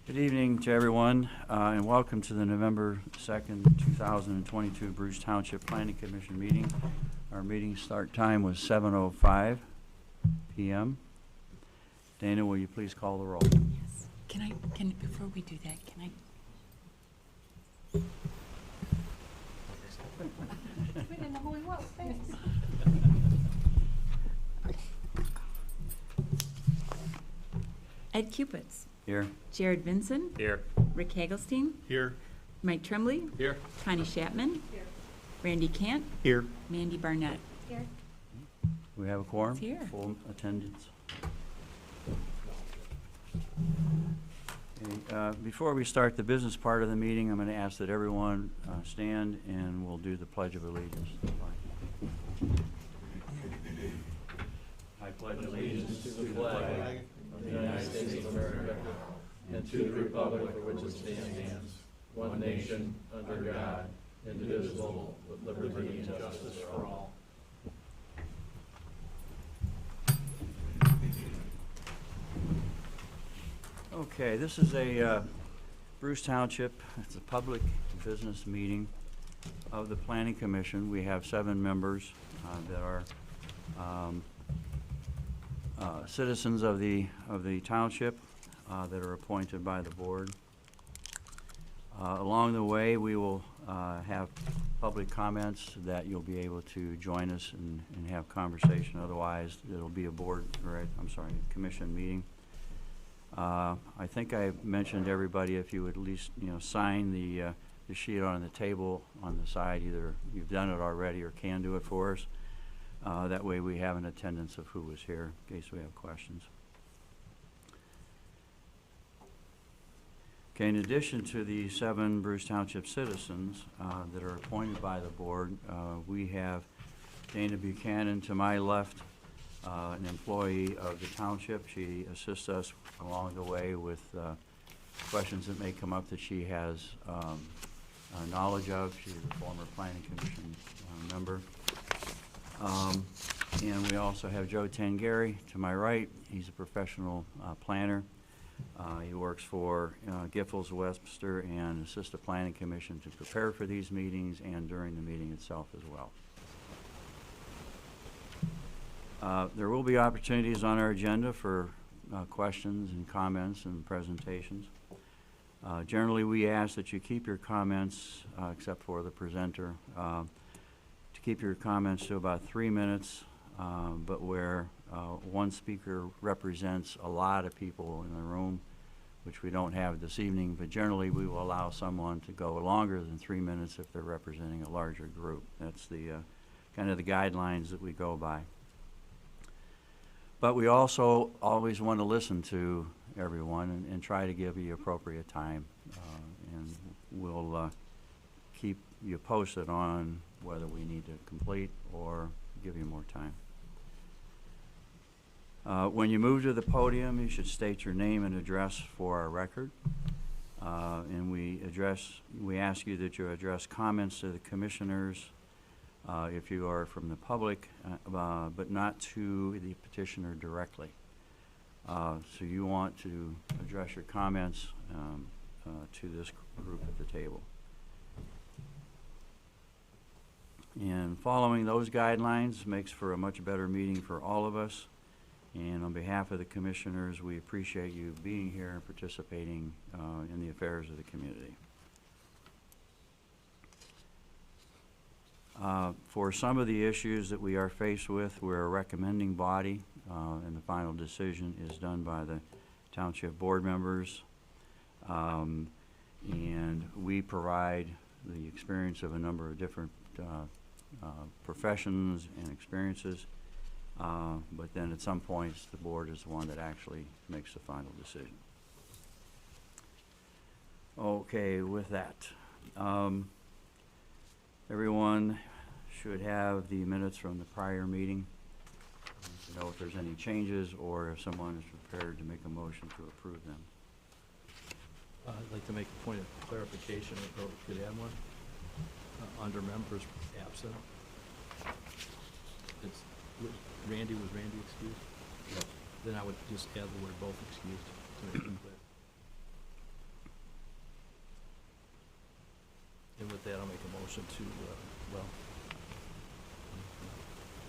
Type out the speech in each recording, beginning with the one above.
Good evening to everyone, and welcome to the November 2nd, 2022 Bruce Township Planning Commission meeting. Our meeting start time was 7:05 p.m. Dana, will you please call the roll? Yes. Before we do that, can I? We didn't know who he was, thanks. Ed Cupits, Here. Jared Vinson, Here. Rick Hagelstein, Here. Mike Tremblay, Here. Connie Chapman, Here. Randy Cant, Here. Mandy Barnett. Here. We have a quorum? It's here. Full attendance. Okay, before we start the business part of the meeting, I'm going to ask that everyone stand and we'll do the Pledge of Allegiance. I pledge allegiance To the flag of the United States of America and to the republic for which it stands, one nation, under God, indivisible, with liberty and justice for all. Okay, this is a Bruce Township, it's a public business meeting of the Planning Commission. We have 7 members that are citizens of the township that are appointed by the board. Along the way, we will have public comments that you'll be able to join us and have conversation. Otherwise, it'll be a commission meeting. I think I mentioned to everybody if you would at least, sign the sheet on the table on the side. Either you've done it already or can do it for us. That way we have an attendance of who was here in case we have questions. Okay, in addition to the 7 Bruce Township citizens that are appointed by the board, we have Dana Buchanan to my left, an employee of the township. She assists us along the way with questions that may come up that she has knowledge of. She's a former Planning Commission member. And we also have Joe Tangari to my right. He's a professional planner. He works for Giffords Webster and assists the Planning Commission to prepare for these meetings and during the meeting itself as well. There will be opportunities on our agenda for questions and comments and presentations. Generally, we ask that you keep your comments, except for the presenter, to keep your comments to about 3 minutes, but where one speaker represents a lot of people in the room, which we don't have this evening, but generally we will allow someone to go longer than 3 minutes if they're representing a larger group. That's the kind of the guidelines that we go by. But we also always want to listen to everyone and try to give you appropriate time, and we'll keep you posted on whether we need to complete or give you more time. When you move to the podium, you should state your name and address for our record. And we ask you that you address comments to the commissioners if you are from the public, but not to the petitioner directly. So you want to address your comments to this group at the table. And following those guidelines makes for a much better meeting for all of us. And on behalf of the commissioners, we appreciate you being here and participating in the affairs of the community. For some of the issues that we are faced with, we're a recommending body, and the final decision is done by the township board members. And we provide the experience of a number of different professions and experiences, but then at some points the board is the one that actually makes the final decision. Okay, with that, everyone should have the minutes from the prior meeting to know if there's any changes or if someone is prepared to make a motion to approve them. I'd like to make a point of clarification, if I could add one. Under members absent, it's Randy, was Randy excused? Yes. Then I would just add the word both excused to make it clear. motion to, well,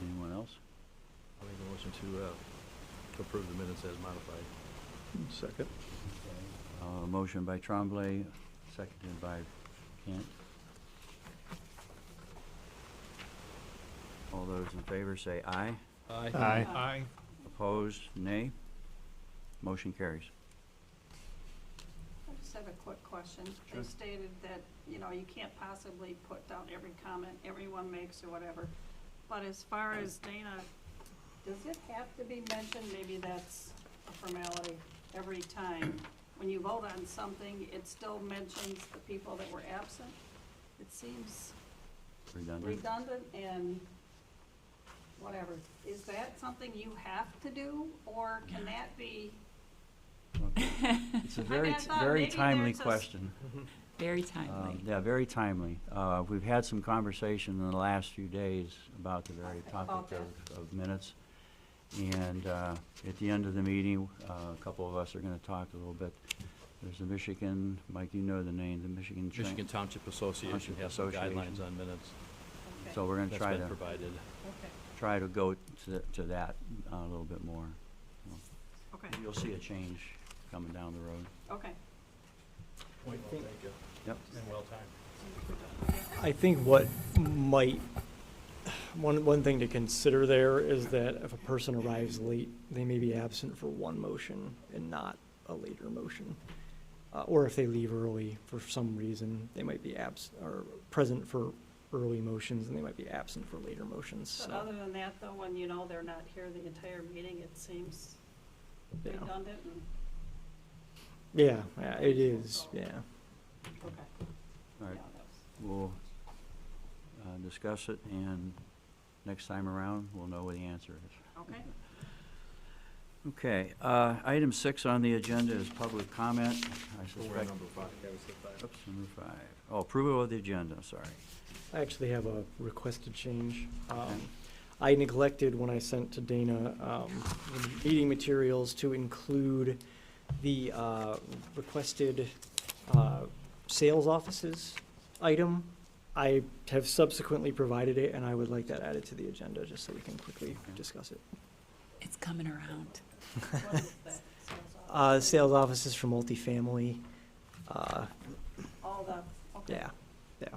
Anyone else? I'll make a motion to approve the minutes as modified. Second. Motion by Tremblay, seconded by Kent. All those in favor say aye. Aye. Aye. Opposed, nay. Motion carries. I just have a quick question. They stated that, you can't possibly put down every comment everyone makes or whatever. But as far as Dana, does it have to be mentioned? Maybe that's a formality every time. When you vote on something, it still mentions the people that were absent. It seems redundant and whatever. Is that something you have to do, or can that be? It's a very, I thought very maybe timely there's a question. Very timely. Yeah, very timely. We've had some conversation in the last few days about the very topic of minutes. And at the end of the meeting, a couple of us are going to talk a little bit. There's the Michigan, Mike, you know the name, the Michigan. Michigan Township Association Township has some Association. guidelines on minutes. Okay. So we're going to That's try been to, provided. Okay. go to that a little bit more. Okay. You'll see a change coming down the road. Okay. Point well taken. Yep. And well timed. I think what might, one thing to consider there is that if a person arrives late, they may be absent for one motion and not a later motion. Or if they leave early for some reason, they might be or present for early motions and they might be absent for later motions. But other than that, though, when they're not here the entire meeting, it seems Yeah. redundant and, Yeah, it is, yeah. okay. All right, Yeah, that's- we'll discuss it, and next time around, we'll know what the answer is. Okay. Okay, item 6 on the agenda is public comment. I suspect. Number 5. Oops, number 5. Oh, approval of the agenda, sorry. I actually have a requested change. Okay. I neglected when I sent to Dana the meeting materials to include the requested sales offices item. I have subsequently provided it, and I would like that added to the agenda, just so we can quickly discuss it. It's coming around. What is that? Sales office? Sales offices for multifamily, All the, okay. yeah.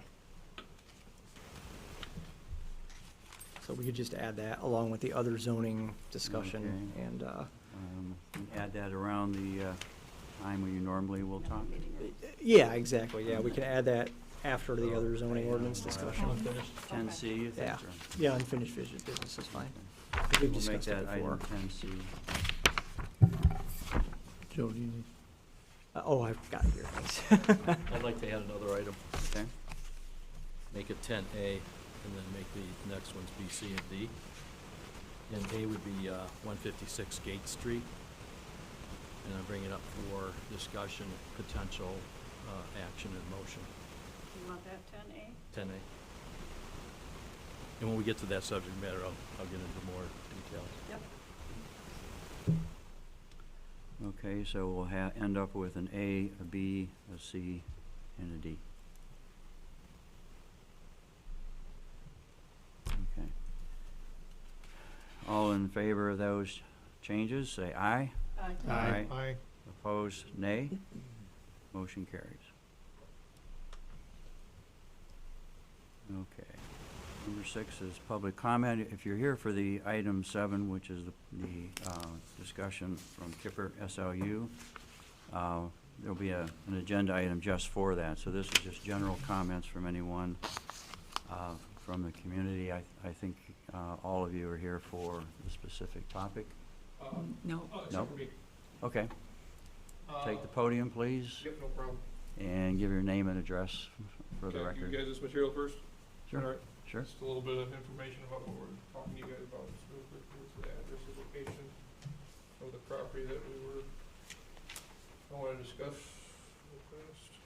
So we could just add that along with the other zoning discussion Okay. and, Add that around the time when you normally will talk. yeah, exactly, yeah, we can add that after the other zoning ordinance discussion. 10C, you think? Yeah. or- Yeah, unfinished business is fine. We'll We've make discussed it that before. item 10C. Joe, do you need? Oh, I've got it here, thanks. I'd like to add another item. Okay? Make it 10A, and then make the next ones B, C, and D. And A would be 156 Gate Street. And I'm bringing it up for discussion, potential action and motion. You want that 10A? 10A. And when we get to that subject matter, I'll get into more details. Yep. Okay, so we'll end up with an A, a B, a C, and a D. Okay. All in favor of those changes, say aye. Aye. Aye. Opposed, nay. Motion carries. Okay. Number 6 is public comment. If you're here for the item 7, which is the discussion from Kipper SLU, there'll be an agenda item just for that. So this is just general comments from anyone from the community. I think all of you are here for the specific topic. No. No? Okay. Take the podium, please, Yep, no problem. and give your name and address for the Can I record. give you guys this material first? Sure, All right. sure. Just a little bit of information about what we're talking to you guys about. Just real quick, here's the address and location of the property that I want to discuss real fast.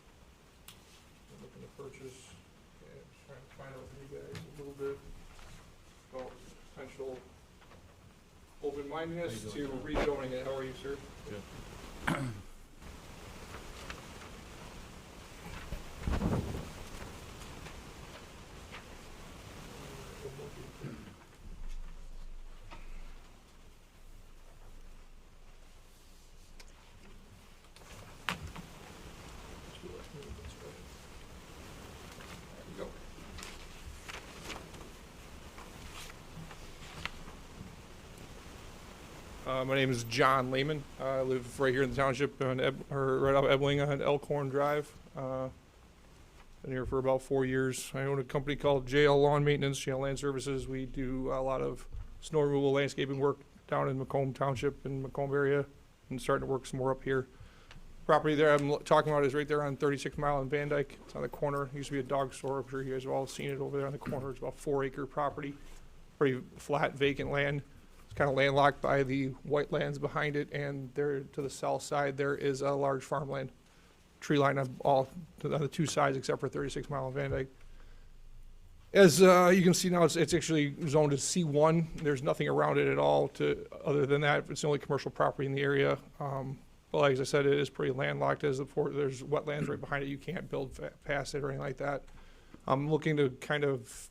I'm looking to purchase, and trying to find out from you guys a little bit about potential open-mindedness How to you doing, rezoning it. How are you, sir? Good. My name is John Lehman. I live right here in the township, right off Ebling on Elkhorn Drive. Been here for about 4 years. I own a company called JL Lawn Maintenance, JL Land Services. We do a lot of snow removal, landscaping work down in Macomb Township and Macomb area, and starting to work some more up here. Property there I'm talking about is right there on 36 Mile and Van Dyke. It's on the corner. It used to be a dog store. I'm sure you guys have all seen it over there on the corner. It's about 4-acre property, pretty flat, vacant land. It's kind of landlocked by the white lands behind it, and there to the south side there is a large farmland. Tree line on the two sides except for 36 Mile and Van Dyke. As you can see now, it's actually zoned as C1. There's nothing around it at all other than that. It's the only commercial property in the area. But like I said, it is pretty landlocked. There's wetlands right behind it. You can't build past it or anything like that. I'm looking to kind of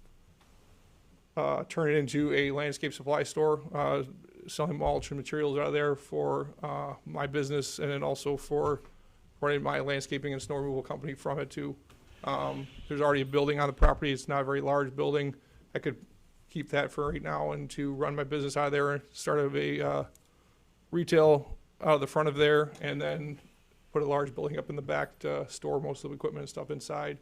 turn it into a landscape supply store, selling mulch and materials out of there for my business, and then also for running my landscaping and snow removal company from it too. There's already a building on the property. It's not a very large building. I could keep that for right now and to run my business out of there, start a retail out of the front of there, and then put a large building up in the back to store most of the equipment and stuff inside.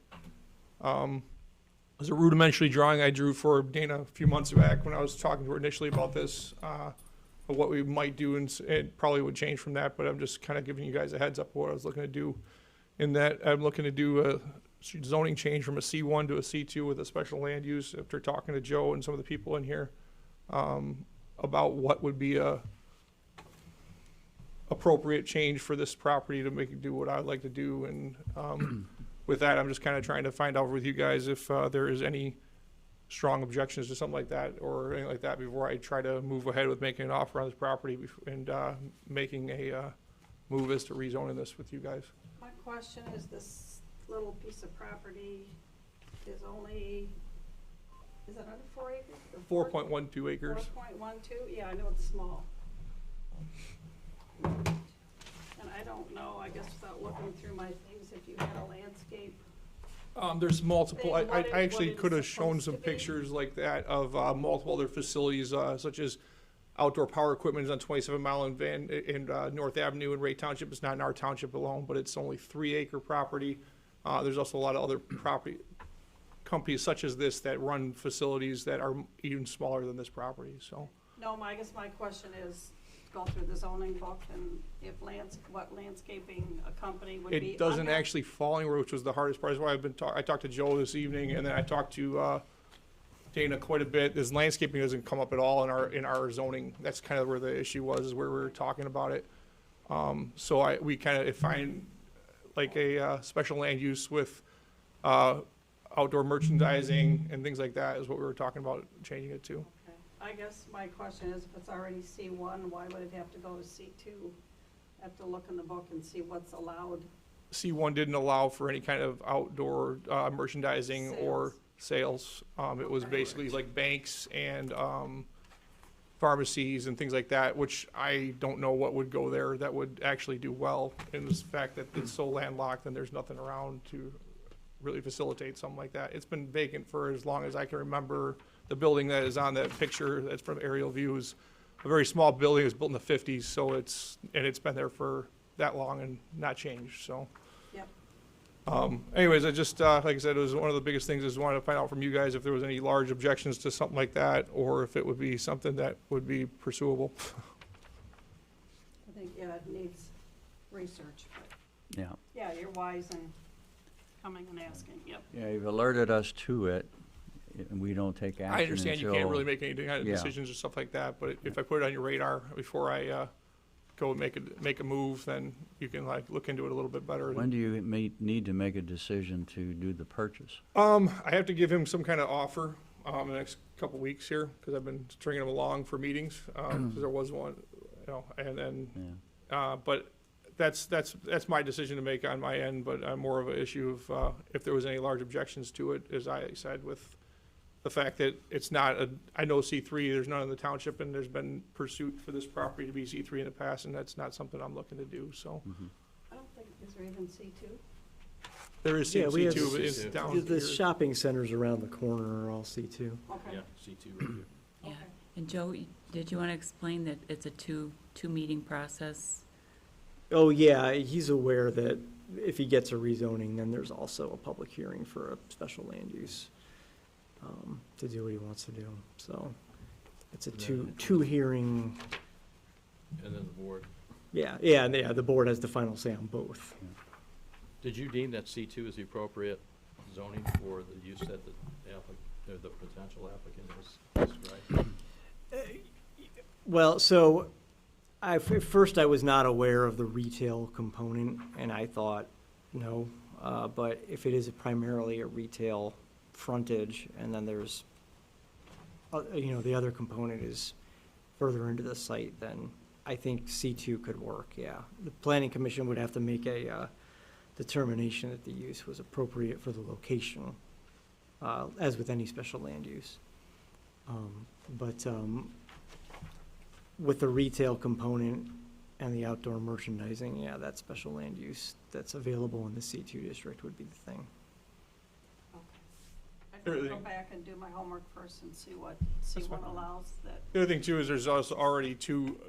As a rudimentary drawing I drew for Dana a few months back when I was talking to her initially about this, of what we might do, and it probably would change from that, but I'm just kind of giving you guys a heads up of what I was looking to do. In that, I'm looking to do a zoning change from a C1 to a C2 with a special land use after talking to Joe and some of the people in here about what would be a appropriate change for this property to make it do what I'd like to do. And with that, I'm just kind of trying to find out with you guys if there is any strong objections to something like that or anything like that before I try to move ahead with making an offer on this property and making a move as to rezoning this with you guys. My question is, this little piece of property is only, is it under 4 acres? 4.12 acres. 4.12, yeah, I know it's small. And I don't know, I guess without looking through my things, if you had a landscape. There's multiple, I What actually it's could have shown supposed some to be. pictures like that of multiple other facilities, such as outdoor power equipment is on 27 Mile in North Avenue in Ray Township. It's not in our township alone, but it's only 3-acre property. There's also a lot of other property companies such as this that run facilities that are even smaller than this property, so. No, I guess my question is, go through the zoning book and if what landscaping a company would be It doesn't under. actually fall anywhere, which was the hardest part. That's why I talked to Joe this evening, and then I talked to Dana quite a bit. This landscaping doesn't come up at all in our zoning. That's kind of where the issue was, is where we were talking about it. So we kind of find like a special land use with outdoor merchandising and things like that is what we were talking about changing it to. Okay. I guess my question is, if it's already C1, why would it have to go to C2? I have to look in the book and see what's allowed. C1 didn't allow for any kind of outdoor merchandising or sales. It was basically like banks and pharmacies and things like that, which I don't know what would go there that would actually do well in the fact that it's so landlocked and there's nothing around to really facilitate something like that. It's been vacant for as long as I can remember. The building that is on that picture that's from aerial views, a very small building. It was built in the 50s, so it's been there for that long and not changed, so. Yep. Anyways, I just, like I said, it was one of the biggest things is wanted to find out from you guys if there was any large objections to something like that, or if it would be something that would be pursuable. I think, yeah, it needs research, but, Yeah. yeah, you're wise in coming and asking, yep. Yeah, you've alerted us to it, and we don't take action I understand you can't until- really make any kind of Yeah. decisions or stuff like that, but if I put it on your radar before I go and make a move, then you can like look into it a little bit better. When do you need to make a decision to do the purchase? I have to give him some kind of offer in the next couple weeks here, because I've been stringing him along for meetings, because there was one, and then, Yeah. but that's my decision to make on my end, but more of an issue of if there was any large objections to it, as I said, with the fact that it's not I know C3, there's none in the township, and there's been pursuit for this property to be C3 in the past, and that's not something I'm looking to do, so. I don't think, is there even C2? There is Yeah, we have C2, but it's down The here. shopping centers around the corner are all C2. Okay, C2 right here. Yeah. okay. And Joe, did you want to explain that it's a two-meeting process? Oh, yeah, he's aware that if he gets a rezoning, then there's also a public hearing for a special land use, to do what he wants to do, so it's a two hearing, And then the board. yeah, the board has the final say on both. Did you deem that C2 is the appropriate zoning for the use that the potential applicant is right? Well, so at first I was not aware of the retail component, and I thought, no, but if it is primarily a retail frontage, and then there's, the other component is further into the site, then I think C2 could work, yeah. The planning commission would have to make a determination that the use was appropriate for the location, as with any special land use. But with the retail component and the outdoor merchandising, yeah, that special land use that's available in the C2 district would be the thing. I'd have to go back and do my homework first and see what That's C1 fine. allows that. The other thing too is there's also already two,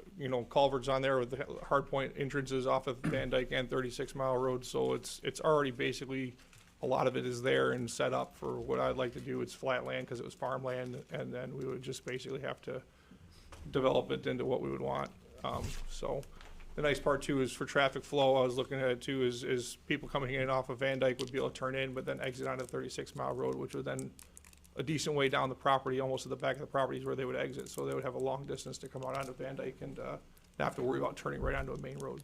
culverts on there with the hard point entrances off of Van Dyke and 36 Mile Road, so it's already basically, a lot of it is there and set up for what I'd like to do. It's flat land because it was farmland, and then we would just basically have to develop it into what we would want. So the nice part too is for traffic flow, I was looking at it too, is people coming in off of Van Dyke would be able to turn in, but then exit onto 36 Mile Road, which would then a decent way down the property, almost to the back of the property is where they would exit, so they would have a long distance to come out onto Van Dyke and not have to worry about turning right onto a main road.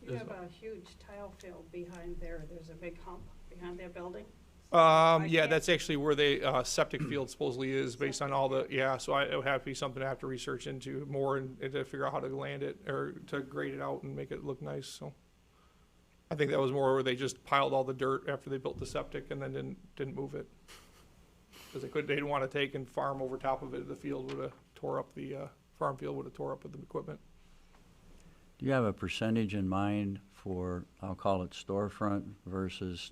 You have a huge tile field behind there. There's a big hump behind that building. Yeah, can't- that's actually where the septic field supposedly is, based on all the, so it would have to be something I have to research into more and to figure out how to land it, or to grade it out and make it look nice, so. I think that was more where they just piled all the dirt after they built the septic and then didn't move it. Because they didn't want to take and farm over top of it, the field would have tore up farm field would have tore up with the equipment. Do you have a percentage in mind for, I'll call it storefront versus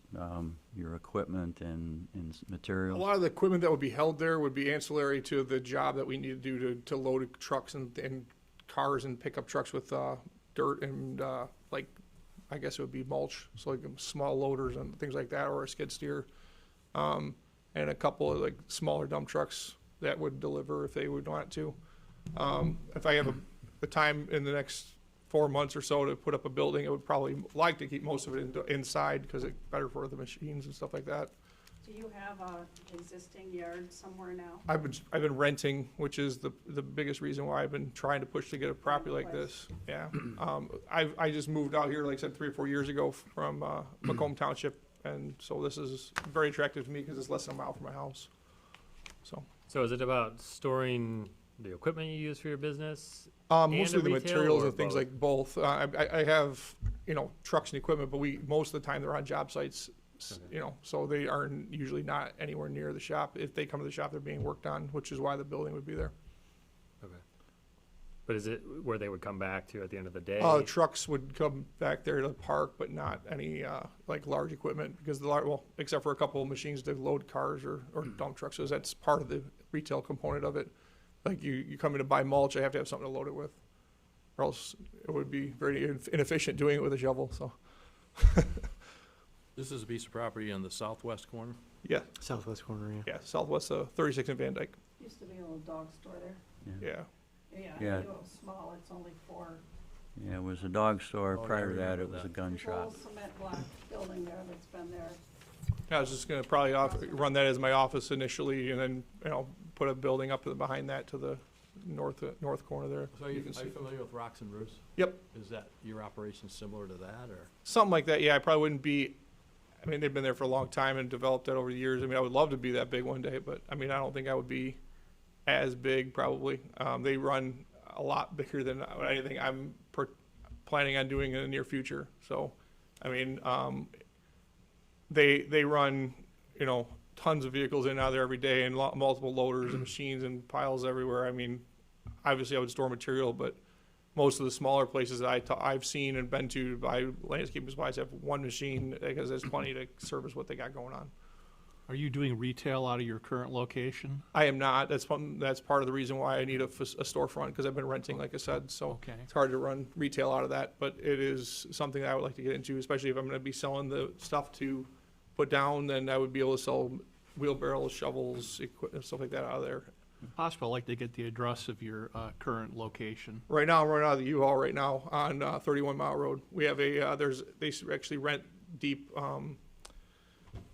your equipment and A materials? lot of the equipment that would be held there would be ancillary to the job that we need to do to load trucks and cars and pickup trucks with dirt and I guess it would be mulch, so like small loaders and things like that, or a skid steer. And a couple of smaller dump trucks that would deliver if they would want to. If I have the time in the next 4 months or so to put up a building, I would probably like to keep most of it inside because it's better for the machines and stuff like that. Do you have a existing yard somewhere now? I've been renting, which is the biggest reason why I've been trying to push to get a property like this. Yeah. I just moved out here, like I said, 3 or 4 years ago from Macomb Township. And so this is very attractive to me because it's less than a mile from my house. So is it about storing the equipment you use for your business? Mostly a the retail materials or and things both? like both. I have, trucks and equipment, but most of the time they're on job sites, Okay. so they are usually not anywhere near the shop. If they come to the shop, they're being worked on, which is why the building would be there. Okay. But is it where they would come back to at the end of the day? Trucks would come back there to park, but not any, large equipment, because except for a couple of machines to load cars or dump trucks, so that's part of the retail component of it. Like you come in to buy mulch, I have to have something to load it with, or else it would be very inefficient doing it with a shovel, so. This is a piece of property on the southwest corner? Yeah, Southwest corner, yeah. yeah, southwest 36 and Van Dyke, Used to be a little dog store there. yeah. Yeah. It's a little small. It's only 4. Yeah, it was a dog store. Oh, yeah, I Prior to that, remember it was a that. gun There's a shop. little cement block building there that's been there. I was just gonna probably run that as my office initially, and then, put a building up behind that to the north corner there. So are You you can see. familiar with Rocks and Roofs? Yep. Is that your operation similar to that, or? Something like that, yeah, I probably wouldn't be, they've been there for a long time and developed that over the years. I would love to be that big one day, but, I don't think I would be as big, probably. They run a lot bigger than anything I'm planning on doing in the near future, so, they run, tons of vehicles in and out of there every day, and multiple loaders and machines and piles everywhere. Obviously I would store material, but most of the smaller places that I've seen and been to by landscaping supplies have one machine, because there's plenty to service what they got going on. Are you doing retail out of your current location? I am not. That's part of the reason why I need a storefront, because I've been renting, like I said, so Okay. it's hard to run retail out of that, but it is something that I would like to get into, especially if I'm gonna be selling the stuff to put down, then I would be able to sell wheelbarrows, shovels, stuff like that out of there. Possible, I'd like to get the address of your current location. Right now, I'm running out of the U-Haul right now on 31 Mile Road. We have they actually rent deep,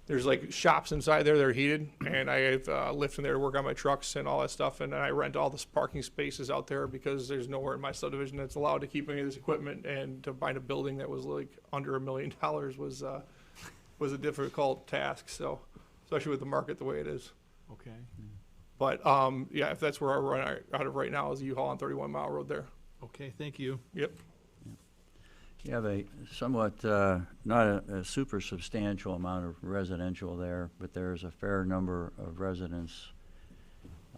there's like shops inside there that are heated, and I have a lift in there to work on my trucks and all that stuff, and then I rent all the parking spaces out there because there's nowhere in my subdivision that's allowed to keep any of this equipment, and to find a building that was like under $1 million was a difficult task, so, especially with the market the way it is. Okay. But, yeah, if that's where I run out of right now is U-Haul on 31 Mile Road there. Okay, thank you. Yep. You have a somewhat, not a super substantial amount of residential there, but there's a fair number of residents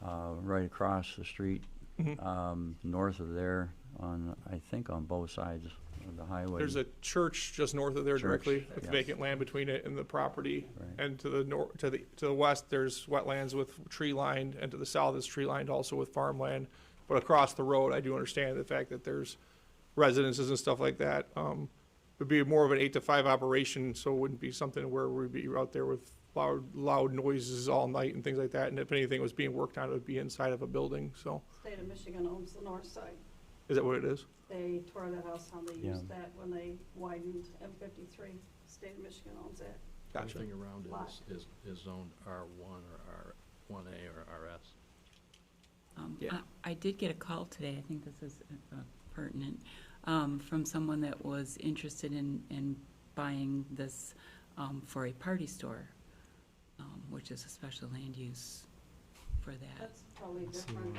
right across the street, Mhm. north of there, I think on both sides of the highway. There's a church just north of there Church, directly, with yes. vacant land between it and the property. Right. And to the to the west, there's wetlands with tree lined, and to the south is tree lined also with farmland. But across the road, I do understand the fact that there's residences and stuff like that. It'd be more of an 8 to 5 operation, so it wouldn't be something where we'd be out there with loud noises all night and things like that. And if anything was being worked on, it would be inside of a building, so. State of Michigan owns the north side. Is that what it is? They tore that house down, they Yeah. used that when they widened M53. State of Michigan owns that. Gotcha. Everything around Lot. it is zoned R1 or R1A or RS. Yeah. I did get a call today, I think this is pertinent, from someone that was interested in buying this for a party store, which is a special land use for that. That's totally different,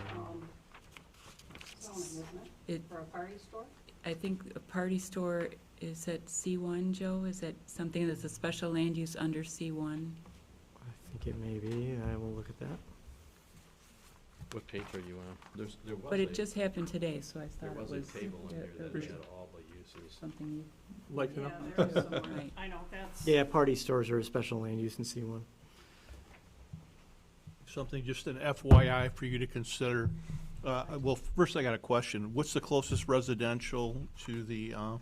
zoning, isn't it? It, For a party store? I think a party store is at C1, Joe? Is that something that's a special land use under C1? I think it may be. I will look at that. What page are you on? There was But it a- just happened today, so I There thought it was was a table in there that was had all the uses. something you, Like to know? Yeah, there is somewhere. Right. I know, that's. Yeah, party stores are a special land use in C1. Something, just an FYI for you to consider. Well, first I got a question. What's the closest residential to the, To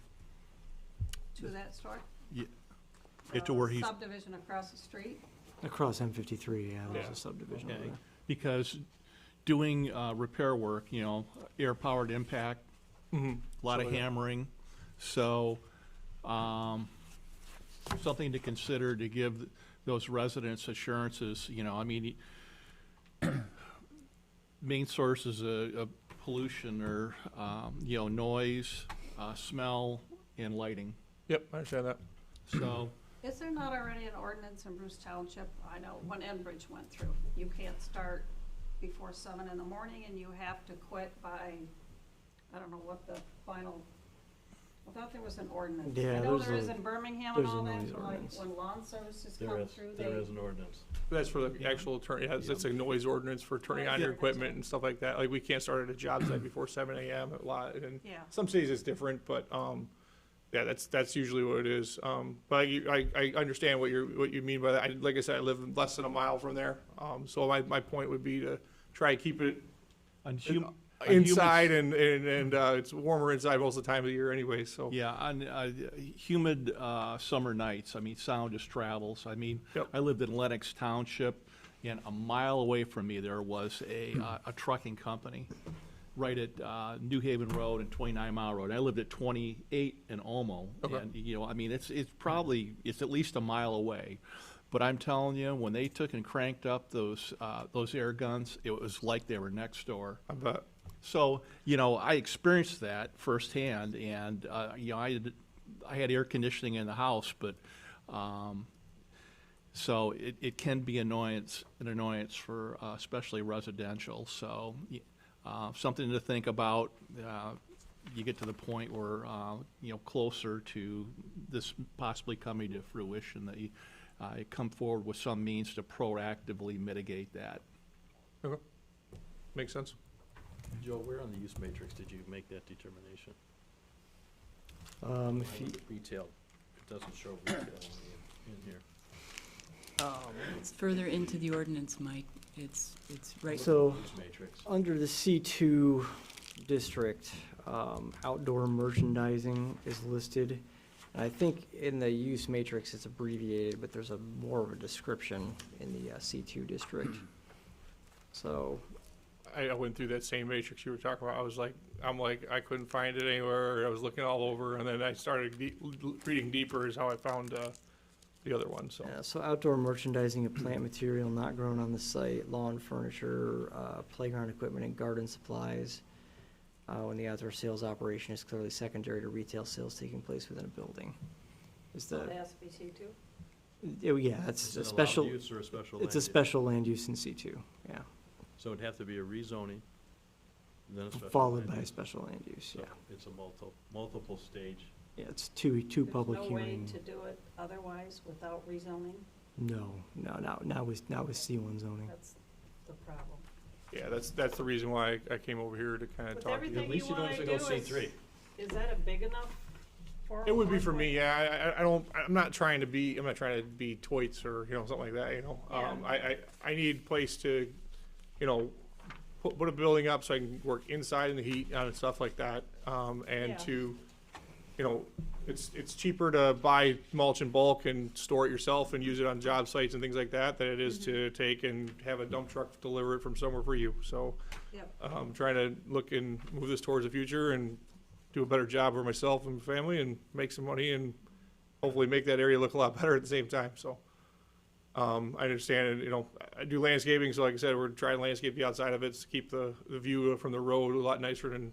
that store? Yeah. The To where he's- subdivision across the street? Across M53, yeah, there's Yeah. a subdivision over Okay. there. because doing repair work, air-powered impact, Mhm. a lot of So, yeah. hammering. So, something to consider to give those residents assurances, main sources of pollution or, noise, smell, and lighting. Yep, I understand that. So, Is there not already an ordinance in Bruce Township? I know when Enbridge went through, you can't start before 7 in the morning and you have to quit by, I don't know what the final, I thought there was an ordinance. Yeah, I know there's there is a- in Birmingham and there's a all that, noise like ordinance. when lawn services come There is, through, there they, is an ordinance. That's for the actual turn, yeah, it's a noise ordinance for turning on your equipment and stuff like that. Like, we can't start at a job site before 7 AM a lot, and yeah. some cities it's different, but, yeah, that's usually what it is. But I understand what you mean by that. Like I said, I live less than a mile from there. So my point would be to try to keep it on hum- on inside, and it's warmer inside most of the time of the year anyway, so. Yeah, on humid summer nights, sound just travels. Yep. I lived in Lenox Township, and a mile away from me, there was a trucking company right at New Haven Road and 29 Mile Road. I lived at 28 in Olmo. Okay. And, it's at least a mile away. But I'm telling you, when they took and cranked up those air guns, it was like they were next door. I bet. So, I experienced that firsthand, and, I had air conditioning in the house, but, so it can be an annoyance for, especially residential, so, something to think about. You get to the point where, closer to this possibly coming to fruition, that you come forward with some means to proactively mitigate that. Okay. Makes sense. Joe, where on the use matrix did you make that determination? If you, Retail, it doesn't show retail in here. It's further into the ordinance, Mike. It's right. So, under the C2 district, outdoor merchandising is listed. And I think in the use matrix it's abbreviated, but there's more of a description in the C2 district. So, I went through that same matrix you were talking about. I couldn't find it anywhere. I was looking all over, and then I started reading deeper is how I found the other one, so. yeah, so outdoor merchandising of plant material not grown on the site, lawn furniture, playground equipment and garden supplies. When the outdoor sales operation is clearly secondary to retail sales taking place within a building. Is So the, it has to be C2? yeah, that's a special, Use or a special it's a land use? special land use in C2, yeah. So it'd have to be a rezoning, then a special. Followed land by a use. special land use, So yeah. it's a multiple stage. Yeah, it's two public There's no way hearing. to do it otherwise without rezoning? No, not with C1 zoning. That's the problem. Yeah, that's the reason why I came over here to kind of With talk to you. everything least you you don't wanna have to go do is, C3. is that a big enough for? It would be for me, yeah. I'm not trying to be toits or, something like that, Yeah. I need place to, put a building up so I can work inside in the heat and stuff like that. Yeah. And to, it's cheaper to buy mulch in bulk and store it yourself and use it on job sites and things like that than it is to take and have a dump truck deliver it from somewhere for you. So, Yep. I'm trying to look and move this towards the future and do a better job for myself and family and make some money and hopefully make that area look a lot better at the same time, so. I understand, and, I do landscaping, so like I said, we're trying to landscape the outside of it to keep the view from the road a lot nicer than,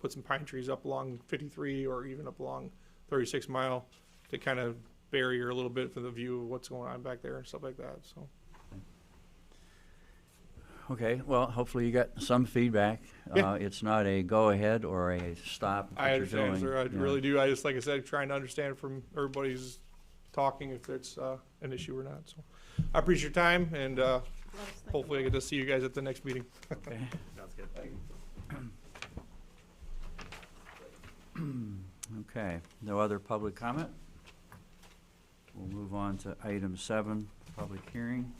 put some pine trees up along 53 or even up along 36 Mile to kind of barrier a little bit from the view of what's going on back there and stuff like that, so. Okay, well, hopefully you got some feedback. Yeah. It's not a go-ahead or a stop what I you're doing. understand, sir, I Yeah. really do. I just, like I said, trying to understand from everybody's talking if it's an issue or not, so. I appreciate your time, and Let us think hopefully I about get to see you guys at the next meeting. Okay. Sounds good. Okay, no other public comment? We'll move on to item 7, public hearing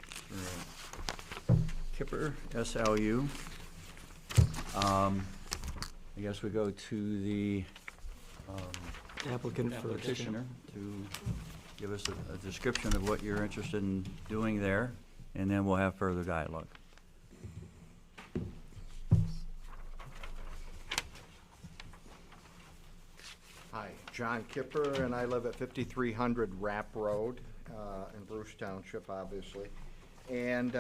for Kipper SLU. I guess we go to the Applicant for petitioner to give us a description of what you're interested in doing there, and then we'll have further dialogue. Hi, John Kipper, and I live at 5300 Rapp Road in Bruce Township, obviously. And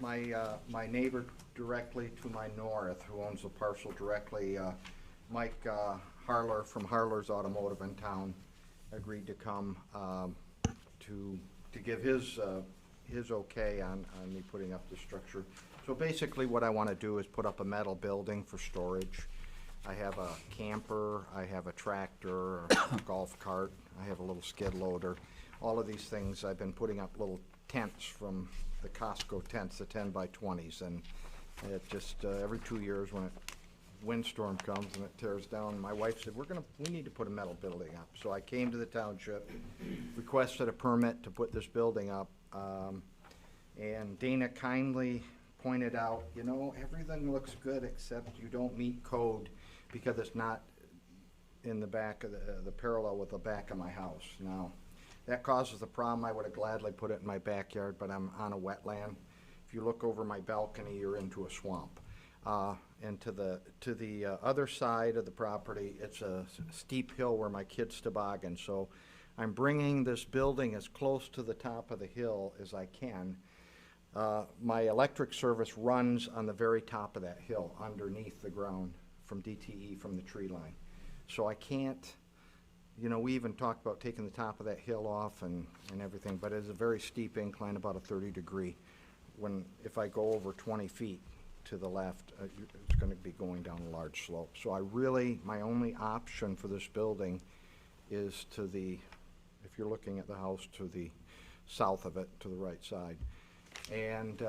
my neighbor directly to my north, who owns the parcel directly, Mike Harler from Harler's Automotive in town, agreed to come to give his okay on me putting up the structure. So basically what I want to do is put up a metal building for storage. I have a camper, I have a tractor, a golf cart, I have a little skid loader. All of these things, I've been putting up little tents from the Costco tents, the 10 by 20s, and it just, every 2 years when a windstorm comes and it tears down, my wife said, we need to put a metal building up. So I came to the township, requested a permit to put this building up, and Dana kindly pointed out, everything looks good except you don't meet code because it's not in the back of the parallel with the back of my house. Now, that causes a problem. I would have gladly put it in my backyard, but I'm on a wetland. If you look over my balcony, you're into a swamp. And to the other side of the property, it's a steep hill where my kids toboggan. So I'm bringing this building as close to the top of the hill as I can. My electric service runs on the very top of that hill, underneath the ground from DTE, from the tree line. So I can't, we even talked about taking the top of that hill off and everything, but it's a very steep incline, about a 30-degree. If I go over 20 feet to the left, it's going to be going down a large slope. So my only option for this building is if you're looking at the house, to the south of it, to the right side. And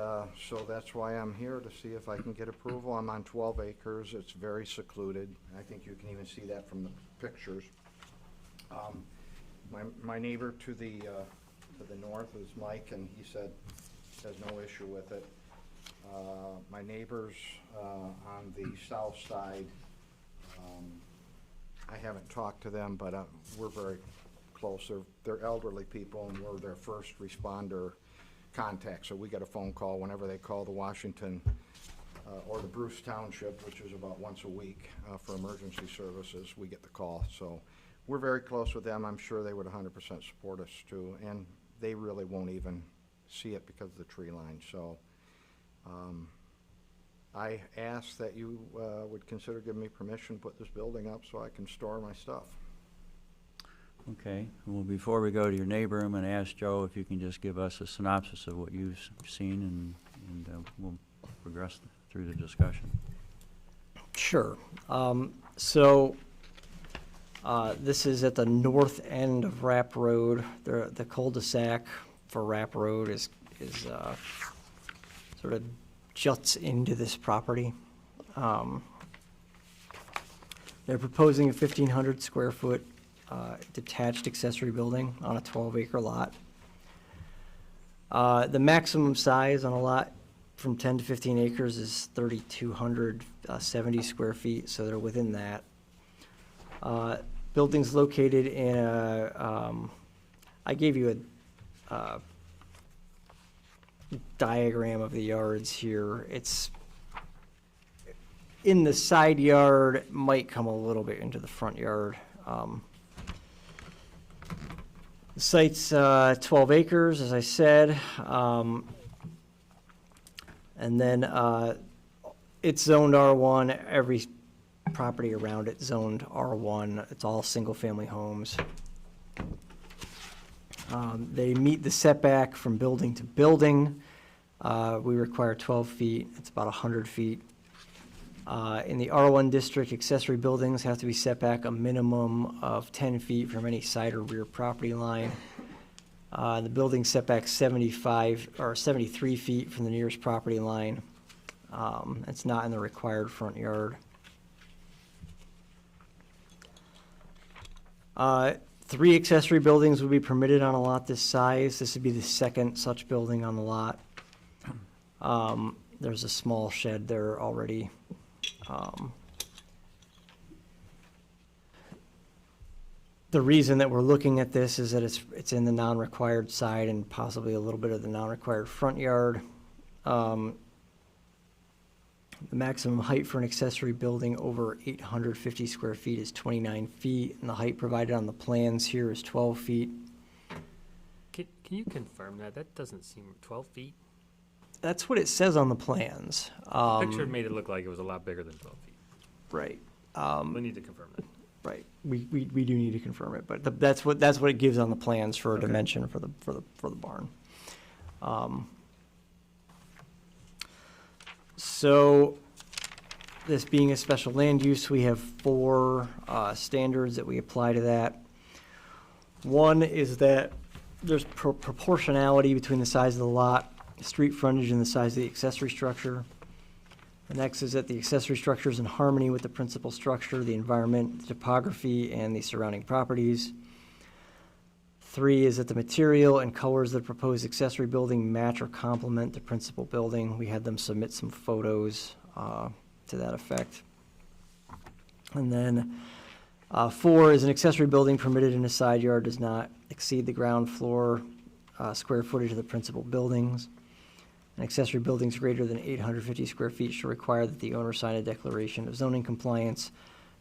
so that's why I'm here, to see if I can get approval. I'm on 12 acres. It's very secluded. I think you can even see that from the pictures. My neighbor to the to the north is Mike, and he said has no issue with it. My neighbors on the south side, I haven't talked to them, but we're very close. They're elderly people, and we're their first responder contact. So we get a phone call whenever they call the Washington or the Bruce Township, which is about once a week for emergency services. We get the call. So we're very close with them. I'm sure they would 100% support us too, and they really won't even see it because of the tree line. So I ask that you would consider giving me permission to put this building up so I can store my stuff. Okay, well, before we go to your neighbor, I'm gonna ask Joe if you can just give us a synopsis of what you've seen, and we'll progress through the discussion. Sure. So this is at the north end of Rapp Road. The cul-de-sac for Rapp Road is sort of juts into this property. They're proposing a 1,500 square foot detached accessory building on a 12-acre lot. The maximum size on a lot from 10 to 15 acres is 3,270 square feet, so they're within that. Building's located in I gave you a diagram of the yards here. It's in the side yard, might come a little bit into the front yard. The site's 12 acres, as I said, and then it's zoned R1. Every property around it zoned R1. It's all single-family homes. They meet the setback from building to building. We require 12 feet. It's about 100 feet. In the R1 district, accessory buildings have to be set back a minimum of 10 feet from any side or rear property line. The building setback 73 feet from the nearest property line. It's not in the required front yard. 3 accessory buildings would be permitted on a lot this size. This would be the second such building on the lot. There's a small shed there already. The reason that we're looking at this is that it's in the non-required side and possibly a little bit of the non-required front yard. The maximum height for an accessory building over 850 square feet is 29 feet, and the height provided on the plans here is 12 feet. Can you confirm that? That doesn't seem 12 feet. That's what it says on the plans. The picture made it look like it was a lot bigger than 12 feet. Right. We need to confirm that. Right. We do need to confirm it, but that's what it gives on the plans for a Okay. dimension for the barn. So this being a special land use, we have 4 standards that we apply to that. One is that there's proportionality between the size of the lot, street frontage, and the size of the accessory structure. The next is that the accessory structure is in harmony with the principal structure, the environment, the topography, and the surrounding properties. 3 is that the material and colors of the proposed accessory building match or complement the principal building. We had them submit some photos to that effect. And then 4 is an accessory building permitted in a side yard does not exceed the ground floor square footage of the principal buildings. An accessory buildings greater than 850 square feet should require that the owner sign a declaration of zoning compliance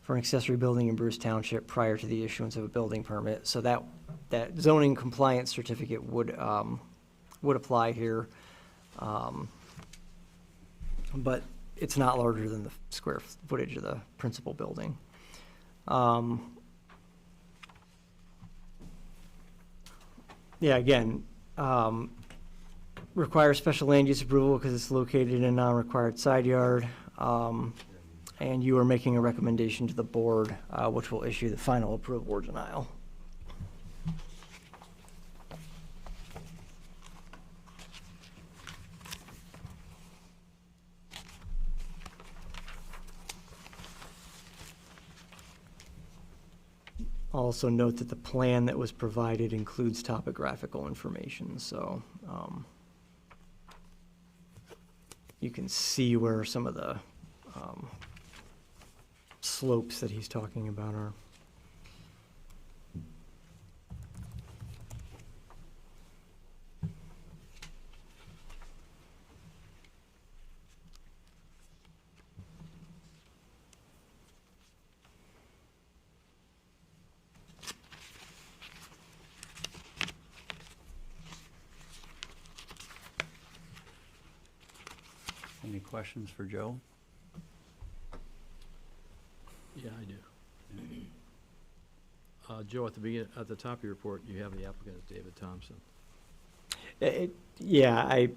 for an accessory building in Bruce Township prior to the issuance of a building permit. So that zoning compliance certificate would apply here. But it's not larger than the square footage of the principal building. Yeah, again, requires special land use approval because it's located in a non-required side yard. And you are making a recommendation to the board, which will issue the final approval or denial. Also note that the plan that was provided includes topographical information, so you can see where some of the slopes that he's talking about are. Any questions for Joe? Yeah, I do. Joe, at the top of your report, you have the applicant as David Thompson. Yeah, I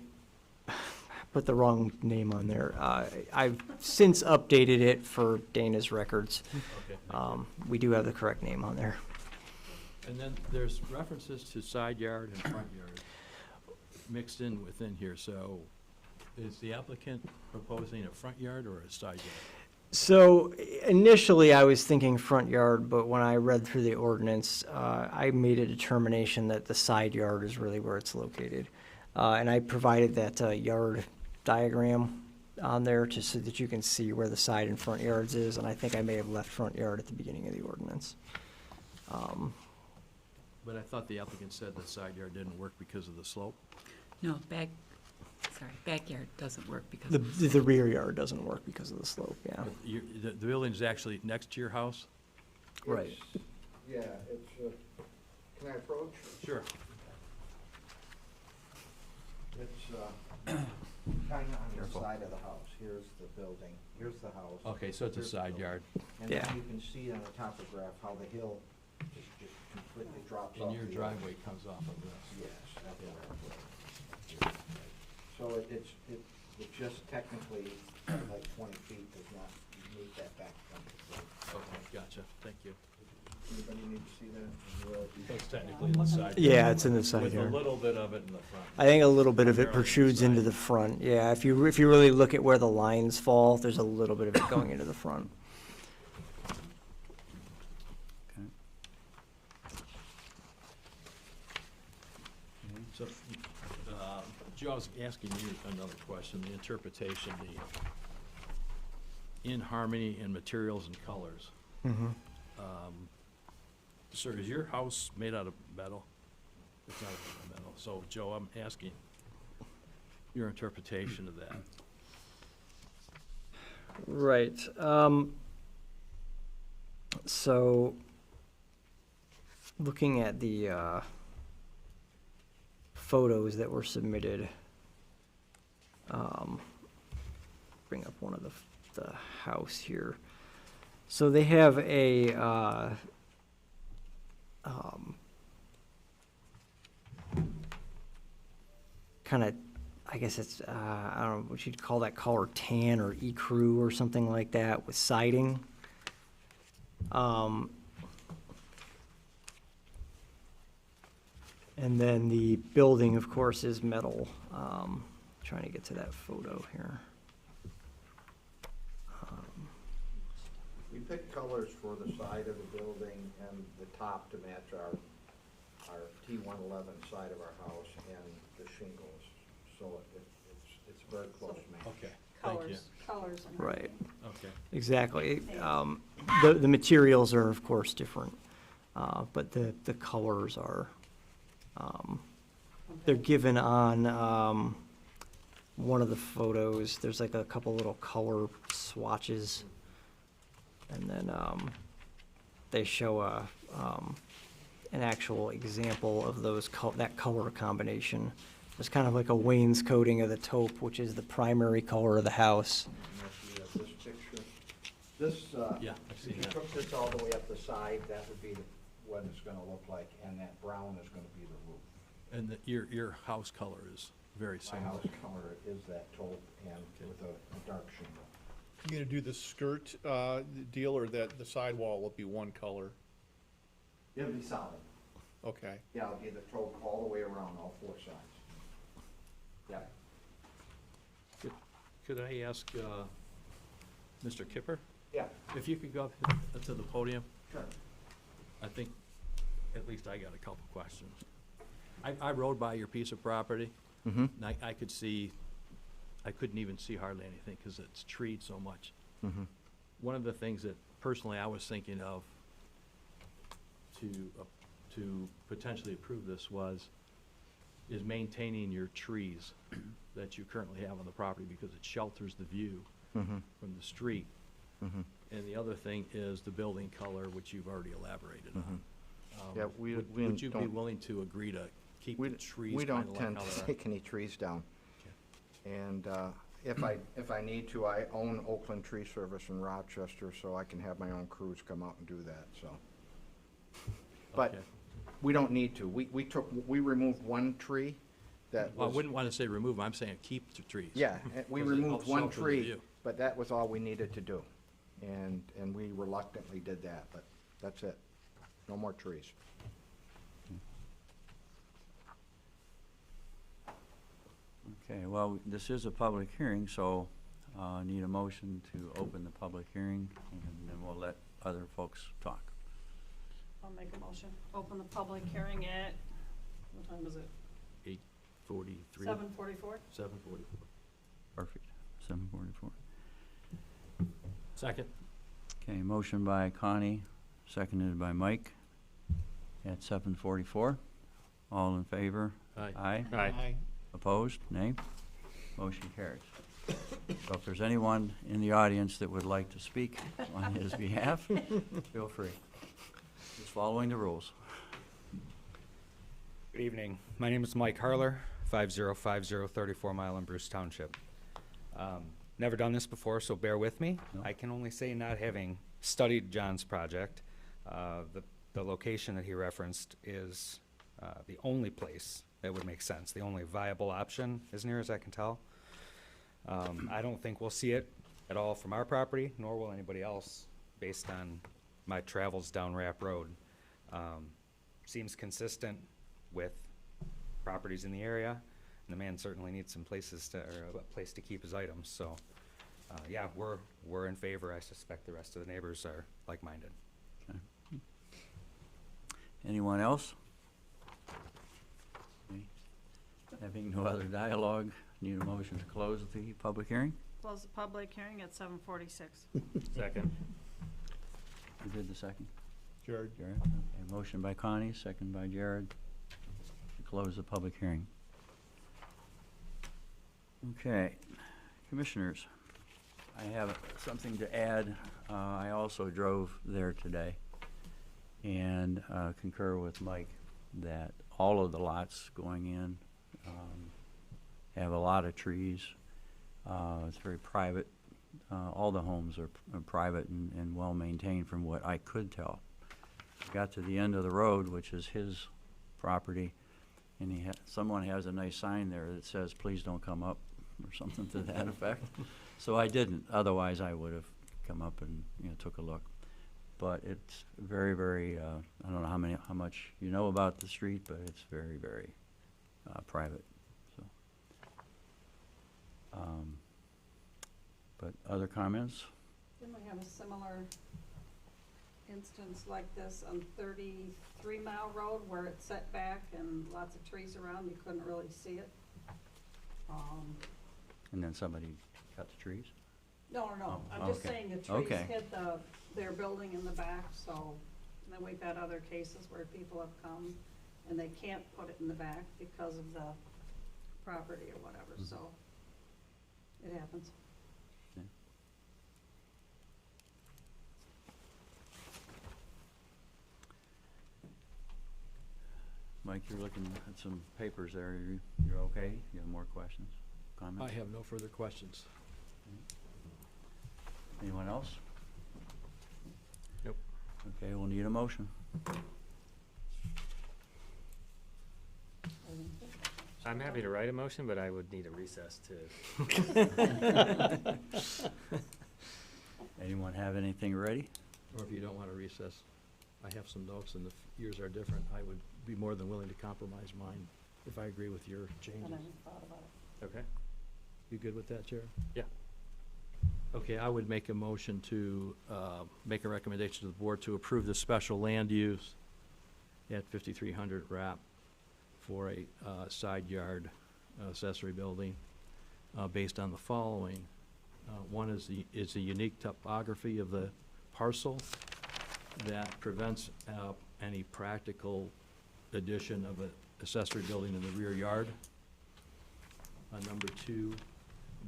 put the wrong name on there. I've since updated it for Dana's records. Okay. We do have the correct name on there. And then there's references to side yard and front yard mixed in within here, so is the applicant proposing a front yard or a side yard? So initially, I was thinking front yard, but when I read through the ordinance, I made a determination that the side yard is really where it's located. And I provided that yard diagram on there just so that you can see where the side and front yards is, and I think I may have left front yard at the beginning of the ordinance. But I thought the applicant said the side yard didn't work because of the slope? No, backyard doesn't work because The, of the rear yard doesn't work because of the slope, yeah. But the building's actually next to your house? Right. It's- Yeah, it's, can I approach? Sure. It's kind of on the side of the house. Here's the building, here's the house. Okay, so it's a here's the side building. yard. And then Yeah. you can see on the topograph how the hill just completely drops off. And your the driveway comes off of this? Yes, that's where. So it's just technically like 20 feet does not meet that back frontage. Okay, gotcha, thank you. Anybody need to see that? So it's technically in the side. Yeah, it's in the side With a yard. little bit of it in the front. I think a little bit of it Primarily protrudes into side. the front, yeah. If you really look at where the lines fall, there's a little bit of it going into the front. Okay. So, Joe, I was asking you another question, the interpretation, the in harmony in materials and colors. Mm-hmm. Sir, is your house made out of metal? It's not made out of metal, so Joe, I'm asking your interpretation of that. Right. So, looking at the photos that were submitted, bring up one of the house here. So they have a kind of, I guess it's, I don't know what you'd call that color, tan or ecru or something like that with siding. And then the building, of course, is metal. Trying to get to that photo here. We picked colors for the side of the building and the top to match our T111 side of our house and the shingles. So it's very close match. Okay, thank you. Colors and Right. everything. Okay. Exactly. The materials are, of course, different, but the colors are, they're given on one of the photos. There's like a couple little color swatches. And then they show an actual example of those that color combination. It's kind of like a wainscoting of the taupe, which is the primary color of the house. And if you have this picture, this, Yeah, I've seen if you that. took this all the way up the side, that would be what it's gonna look like, and that brown is gonna be the roof. And your house color is very My similar. house color is that taupe and with a dark shingle. You gonna do the skirt deal, or that the sidewall will be one color? It'll be solid. Okay. Yeah, it'll be the taupe all the way around, all four sides. Yeah. Could I ask Mr. Kipper, Yeah, if you could go up to the podium? sure. I think, at least I got a couple questions. I rode by your piece of property, Mm-hmm, and I could see, I couldn't even see hardly anything because it's treed so much. mm-hmm. One of the things that personally I was thinking of to potentially approve this is maintaining your trees that you currently have on the property because it shelters the view Mm-hmm. from the street. Mm-hmm. And the other thing is the building color, which you've already elaborated on. Yeah, we Would you be don't- willing to agree to keep We, the trees we kind don't of tend like how to they are? take any trees down. And if I need to, I own Oakland Tree Service in Rochester, so I can have my own crews come out and do that, so. But Okay. we don't need to. We removed one tree that Well, I was. wouldn't want to say remove, I'm saying keep the trees. Yeah, we Because it removed helps one shelter the tree, view. but that was all we needed to do. And we reluctantly did that, but that's it. No more trees. Okay, well, this is a public hearing, so need a motion to open the public hearing, and then we'll let other folks talk. I'll make a motion. Open the public hearing at, what time is it? 8:43. 7:44? 7:44. Perfect, 7:44. Second? Okay, motion by Connie, seconded by Mike at 7:44. All in favor? Aye. Aye. Aye. Opposed? Nay? Motion carries. So if there's anyone in the audience that would like to speak on his behalf, feel free. Just following the rules. Good evening. My name is Mike Harler, 5050 34 Mile in Bruce Township. Never done this before, so bear with me. No. I can only say, not having studied John's project, the location that he referenced is the only place that would make sense, the only viable option, as near as I can tell. I don't think we'll see it at all from our property, nor will anybody else, based on my travels down Rapp Road. Seems consistent with properties in the area, and the man certainly needs some places to, or a place to keep his items, so, yeah, we're in favor. I suspect the rest of the neighbors are like-minded. Anyone else? Okay. Having no other dialogue, need a motion to close the public hearing? Close the public hearing at 7:46. Second. Who did the second? Jared? Jared? Okay, motion by Connie, second by Jared, to close the public hearing. Okay, commissioners, I have something to add. I also drove there today and concur with Mike that all of the lots going in have a lot of trees. It's very private. All the homes are private and well-maintained from what I could tell. Got to the end of the road, which is his property, and someone has a nice sign there that says, "Please don't come up," or something to that effect. So I didn't. Otherwise, I would have come up and, took a look. But it's very, very, I don't know how much you know about the street, but it's very, very private, so. But other comments? Didn't we have a similar instance like this on 33 Mile Road where it's set back and lots of trees around, you couldn't really see it? And then somebody cut the trees? No, Oh, I'm just okay. saying the trees Okay. hit their building in the back, so, and then we've had other cases where people have come and they can't put it in the back because of the property or whatever, so it happens. Okay. Mike, you're looking at some papers there. You're okay? You have more questions, comments? I have no further questions. Anyone else? Nope. Okay, we'll need a motion. I'm happy to write a motion, but I would need a recess to. Anyone have anything ready? Or if you don't want to recess, I have some notes, and if yours are different, I would be more than willing to compromise mine if I agree with your And I changes. haven't thought about it. Okay. You good with that, Jared? Yeah. Okay, I would make a motion to make a recommendation to the board to approve the special land use at 5300 Wrap for a side yard accessory building based on the following. One is the unique topography of the parcel that prevents any practical addition of an accessory building in the rear yard. Number two,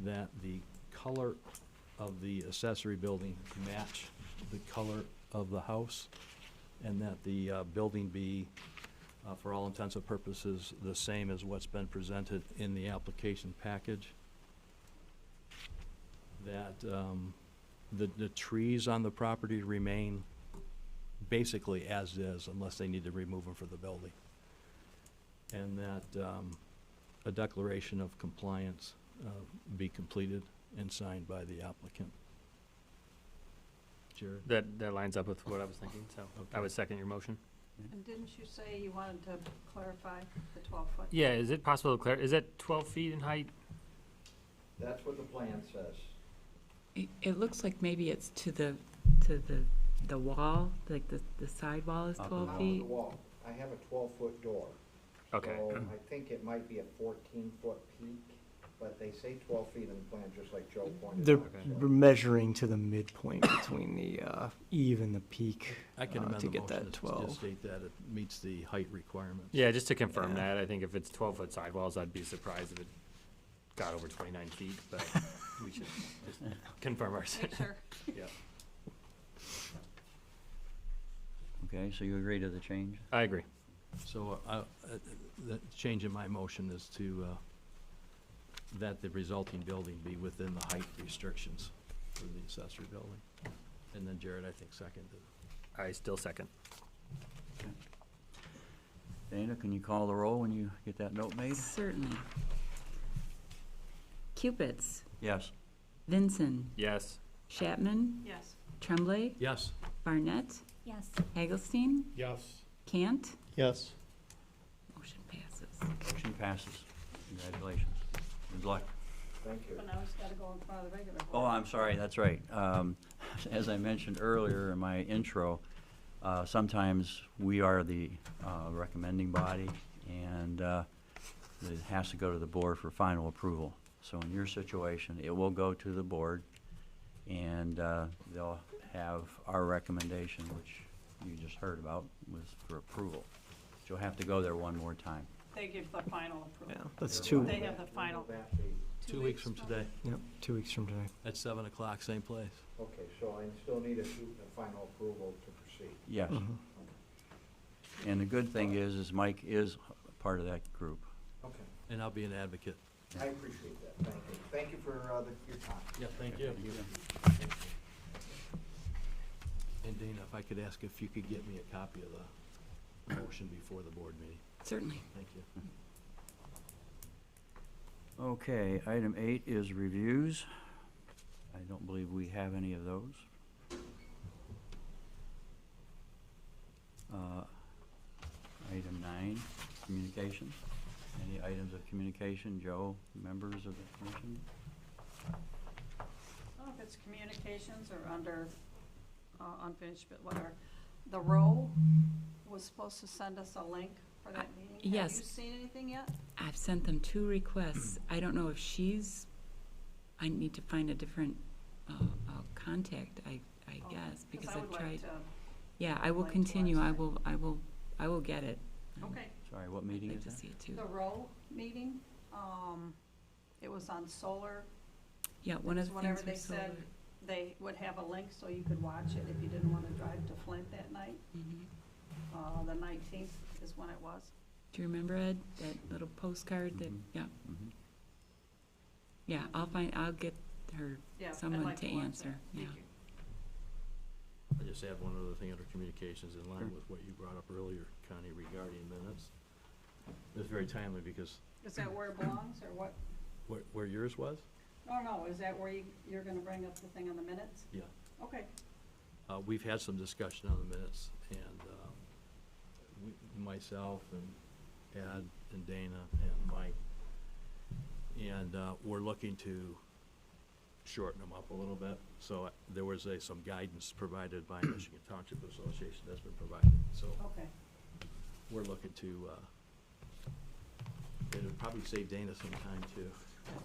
that the color of the accessory building match the color of the house, and that the building be, for all intents and purposes, the same as what's been presented in the application package. That the trees on the property remain basically as is unless they need to remove them for the building. And that a declaration of compliance be completed and signed by the applicant. Jared? That lines up with what I was thinking, so I would second your motion. And didn't you say you wanted to clarify the 12-foot? Yeah, is it possible to is that 12 feet in height? That's what the plan says. It looks like maybe it's to the wall, like the side wall is Up 12 Now, feet. the wall, I have a 12-foot door. Okay. So I think it might be a 14-foot peak, but they say 12 feet in the plan, just like Joe pointed They're out. so- we're measuring to the midpoint between the eve and the peak I can amend to the get motion that to 12. state that it meets the height requirements. Yeah, just to confirm Yeah. that, I think if it's 12-foot sidewalls, I'd be surprised if it got over 29 feet, but we should just confirm our. Make sure. Yeah, Okay, so you agree to the change? I agree. So the change in my motion is to, that the resulting building be within the height restrictions for the accessory building. And then Jared, I think, seconded. I still second. Dana, can you call the roll when you get that note made? Certainly. Cupits, Yes. Vinson, Yes. Chapman, Yes. Tremblay, Yes. Barnett, Yes. Hagelstein, Yes. Cant. Yes. Motion passes. Motion passes. Congratulations. Good luck. Thank you. But now it's gotta go in front of the regular board. Oh, I'm sorry, that's right. As I mentioned earlier in my intro, sometimes we are the recommending body, and it has to go to the board for final approval. So in your situation, it will go to the board, and they'll have our recommendation, which you just heard about, was for approval. But you'll have to go there one more time. They give the final Yeah, approval. that's They two. They have the final. When will that be? 2 weeks from today, Yep, 2 weeks from today. at 7 o'clock, same place. Okay, so I still need a final approval to proceed. Yes. Mhm. And the good thing is Mike is part of that group. Okay, And I'll be an advocate. I appreciate that, thank you. Thank you for your time. Yeah, thank you. And Dana, if I could ask if you could get me a copy of the motion before the board meeting. Certainly. Thank you. Okay, item 8 is reviews. I don't believe we have any of those. Item 9, communications. Any items of communication, Joe, members of the commission? I don't know if it's communications or under unfinished, but whatever. The Row was supposed to send us a link for that meeting. yes. Have you seen anything yet? I've sent them 2 requests. I don't know if I need to find a different contact, I Okay, guess, because I I've would tried. like to, Yeah, I will like to continue. I website. will get it. okay. Sorry, what I'd meeting like is to that? see it too. The Row meeting, it was on solar. Yeah, one of the Whatever things they was said, solar. they would have a link so you could watch it if you didn't wanna drive to Flint that night. Mhm. The 19th is when it was. Do you remember, Ed, that little postcard that, Mhm. yeah, Mhm. yeah, I'll get her, Yeah, I'd someone like to watch answer, that. yeah. Thank you. I just add one other thing under communications in line with what you brought up earlier, Connie, regarding minutes. It was very timely because Is that where it belongs, or what? where yours was? No, is that where you're gonna bring up the thing on the minutes? Yeah. Okay, We've had some discussion on the minutes, and myself and Ed and Dana and Mike, and we're looking to shorten them up a little bit. So there was some guidance provided by Michigan Township Association that's been provided. So Okay. we're looking to, it'll probably save Dana some time too.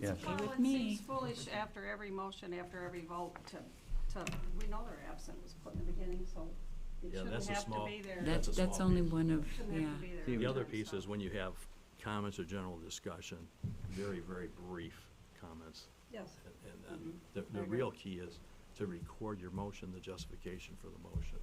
Yes. Okay Well, with it me. seems foolish after every motion, after every vote we know they're absent, was put in the beginning, so it Yeah, shouldn't that's a have to small- be there. That's a That's small only piece. one of, Shouldn't yeah. have to be there. See, every The other time, piece so. is when you have comments or general discussion, very, very brief comments. Yes. And then Mhm. the I agree. real key is to record your motion, the justification for the motion,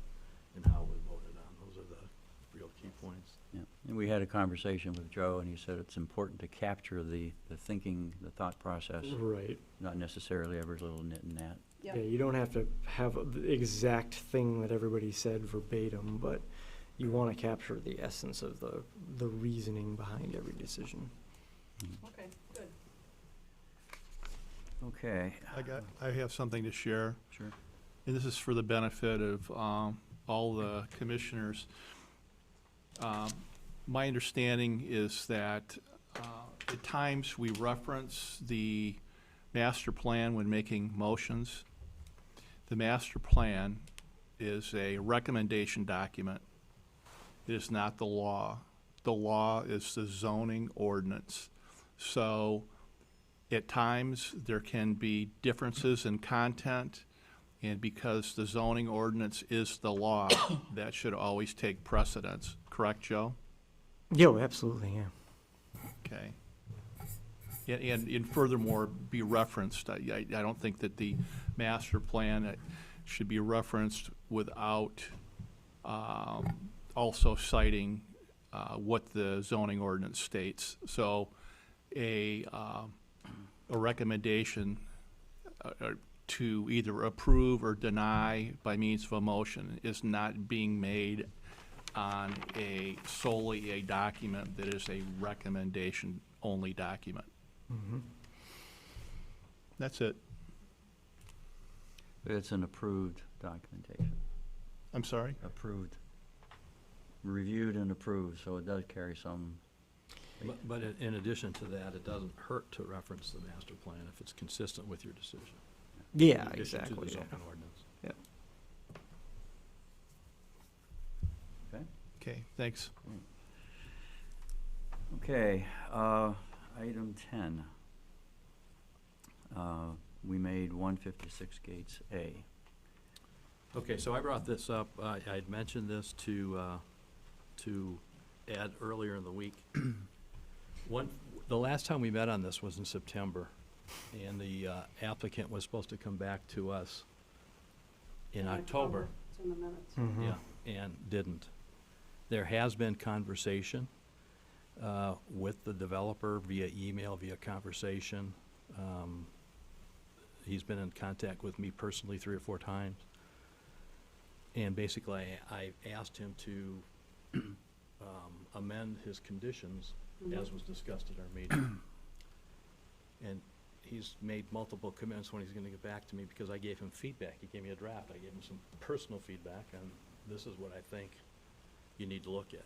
and how it was voted on. Those are the real key points. Yeah. And we had a conversation with Joe, and he said it's important to capture the thinking, the thought process, Right. not necessarily every little nit and nat. Yep. Yeah, you don't have to have the exact thing that everybody said verbatim, but you want to capture the essence of the reasoning behind every decision. Okay, good. Okay. I have something to share. Sure. And this is for the benefit of all the commissioners. My understanding is that at times we reference the master plan when making motions. The master plan is a recommendation document. It is not the law. The law is the zoning ordinance. So at times, there can be differences in content, and because the zoning ordinance is the law, that should always take precedence. Correct, Joe? Yeah, absolutely, yeah. Okay. And furthermore, be referenced. I don't think that the master plan should be referenced without also citing what the zoning ordinance states. So a recommendation to either approve or deny by means of a motion is not being made on solely a document that is a recommendation-only document. Mhm. That's it. It's an approved documentation, I'm sorry? approved, reviewed and approved, so it does carry some. But in addition to that, it doesn't hurt to reference the master plan if it's consistent with your decision. Yeah, In addition to exactly, the yeah. zoning ordinance. Okay. Okay, thanks. Okay, item 10. We made 156 Gates A. Okay, so I brought this up, I had mentioned this to Ed earlier in the week. The last time we met on this was in September, and the applicant was supposed to come back to us in October. It's in the minutes. Mhm. Yeah, and didn't. There has been conversation with the developer via email, via conversation. He's been in contact with me personally 3 or 4 times. And basically, I asked him to amend his conditions as was discussed at our meeting. And he's made multiple commitments when he's gonna get back to me because I gave him feedback. He gave me a draft. I gave him some personal feedback, and this is what I think you need to look at.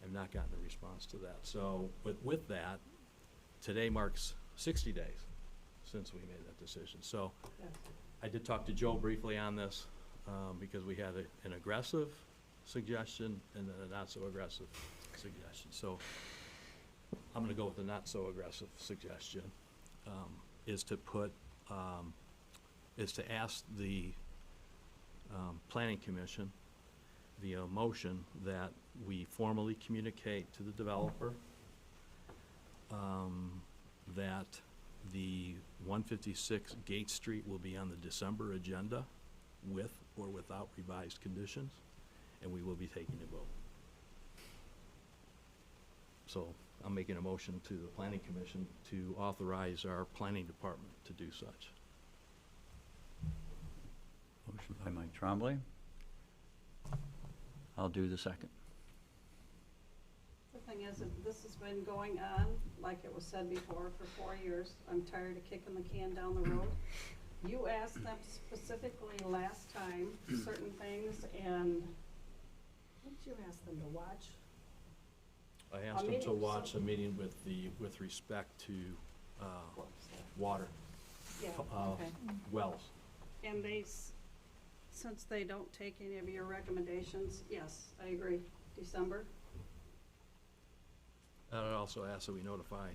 I've not gotten a response to that. So with that, today marks 60 days since we made that decision. So Yes. I did talk to Joe briefly on this, because we had an aggressive suggestion and then a not-so-aggressive suggestion. So I'm gonna go with the not-so-aggressive suggestion, is to put, is to ask the Planning Commission via motion that we formally communicate to the developer that the 156 Gate Street will be on the December agenda with or without revised conditions, and we will be taking a vote. So I'm making a motion to the Planning Commission to authorize our planning department to do such. Motion by Mike Tremblay. I'll do the second. The thing is, that this has been going on, like it was said before, for 4 years. I'm tired of kicking the can down the road. You asked them specifically last time certain things, and what did you ask them to watch? I asked them to meeting, watch so- a meeting with respect to, What was that? water. Yeah, okay. wells. And since they don't take any of your recommendations, yes, I agree, December. I'd also ask that we notify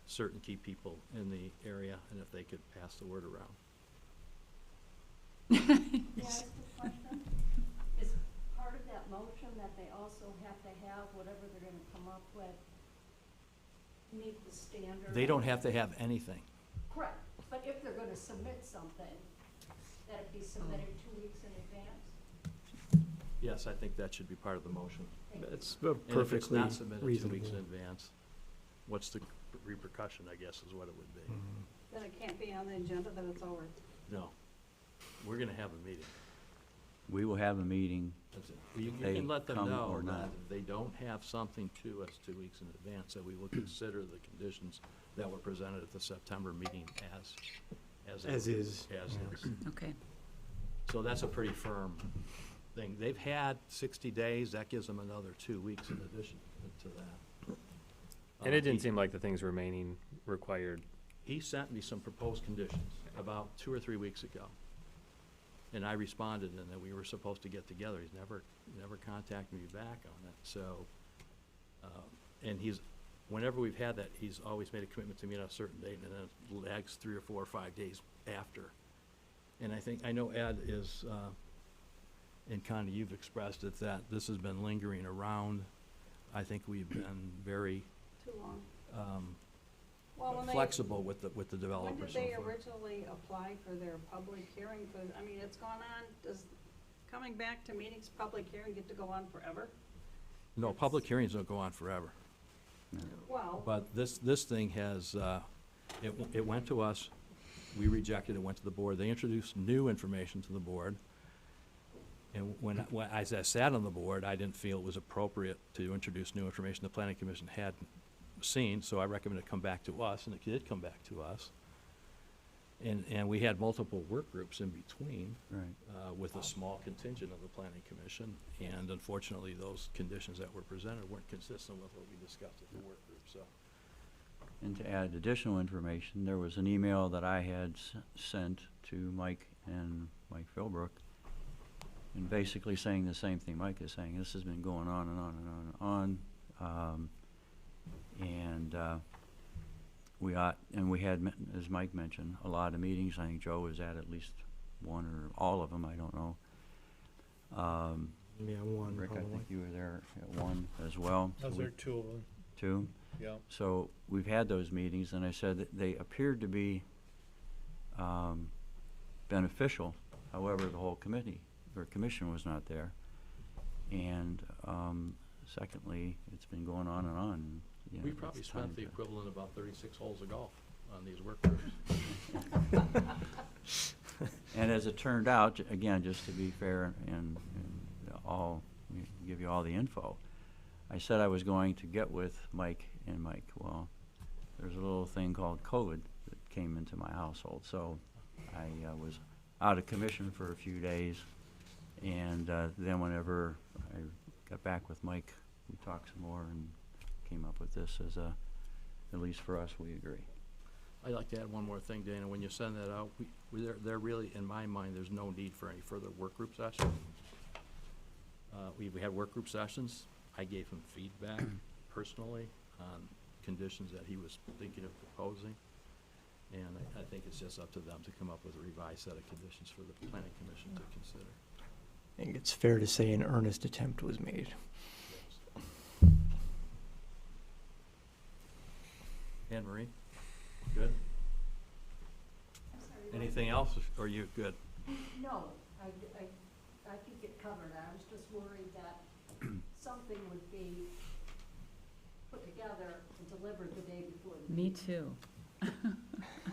certain key people in the area, and if they could pass the word around. May I ask a question? Is part of that motion that they also have to have whatever they're gonna come up with meet the standard? They don't have to have anything. Correct, but if they're gonna submit something, that it be submitted 2 weeks in advance? Yes, I think that should be part of the motion. That's And if it's perfectly not submitted 2 reasonable. weeks in advance, what's the repercussion, I guess, is what it would be. Then it can't be on the agenda, then it's over. No. We're gonna have a meeting. We will have a meeting. That's it. You They can let them come know or that not. if they don't have something to us 2 weeks in advance, that we will consider the conditions that were presented at the September meeting as As is. As is. Okay. So that's a pretty firm thing. They've had 60 days, that gives them another 2 weeks in addition to that. And it didn't seem like the things remaining required. He sent me some proposed conditions about 2 or 3 weeks ago. And I responded, and that we were supposed to get together. He's never contacted me back on it, so, and whenever we've had that, he's always made a commitment to meet on a certain date, and then it lags 3 or 4 or 5 days after. And I know Ed is, and Connie, you've expressed it, that this has been lingering around. I think we've been very, Too long. Well, when they, flexible with the when developers did so they far. originally apply for their public hearing? I mean, it's gone on, does coming back to meetings, public hearing get to go on forever? No, public hearings don't go on forever. Well, But this thing has, it went to us, we rejected it, went to the board. They introduced new information to the board. And as I sat on the board, I didn't feel it was appropriate to introduce new information the planning commission hadn't seen, so I recommended it come back to us, and it did come back to us. And we had multiple work groups in between, Right. with a small contingent of the planning commission. And unfortunately, those conditions that were presented weren't consistent with what we discussed at the work group, so. And to add additional information, there was an email that I had sent to Mike and Mike Philbrook, and basically saying the same thing Mike is saying. This has been going on and on and on and on. We had, as Mike mentioned, a lot of meetings. I think Joe was at least one or all of them, I don't know. Yeah, one Rick, I probably. think you were there at one as well. I was there 2 of them, Two. yeah. So we've had those meetings, and I said that they appeared to be beneficial. However, the whole committee or commission was not there. And secondly, it's been going on and on. and, you know, We probably it's spent time the to- equivalent of about 36 holes of golf on these work groups. And as it turned out, again, just to be fair and give you all the info, I said I was going to get with Mike and Mike. Well, there's a little thing called COVID that came into my household, so I was out of commission for a few days. And then whenever I got back with Mike, we talked some more and came up with this as at least for us, we agree. I'd like to add one more thing, Dana. When you send that out, there really, in my mind, there's no need for any further work group sessions. We had work group sessions. I gave him feedback personally on conditions that he was thinking of proposing. And I think it's just up to them to come up with a revised set of conditions for the planning commission to consider. I think it's fair to say an earnest attempt was made. Anne Marie, good? Anything else, or are you good? no, I think it covered. I was just worried that something would be put together and delivered the day before the Me meeting. too.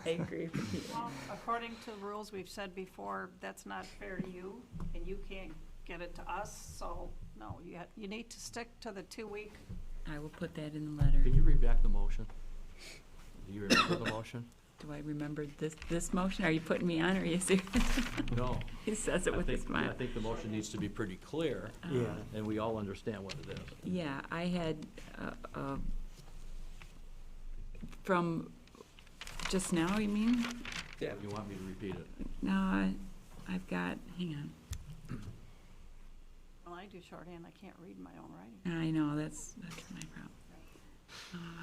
I agree with you. Well, according to the rules we've said before, that's not fair to you, and you can't get it to us, so, no, you need to stick to the 2-week. I will put that in the letter. Can you read back the motion? Do you remember the motion? Do I remember this motion? Are you putting me on, or are you serious? No. He says it with a smile. I think the motion needs to be pretty clear, Yeah. and we all understand what it is. Yeah, I had, from just now, you mean? Yeah. You want me to repeat it? No, I've got, hang on. Well, I do shorthand, I can't read my own writing. I know, that's my problem.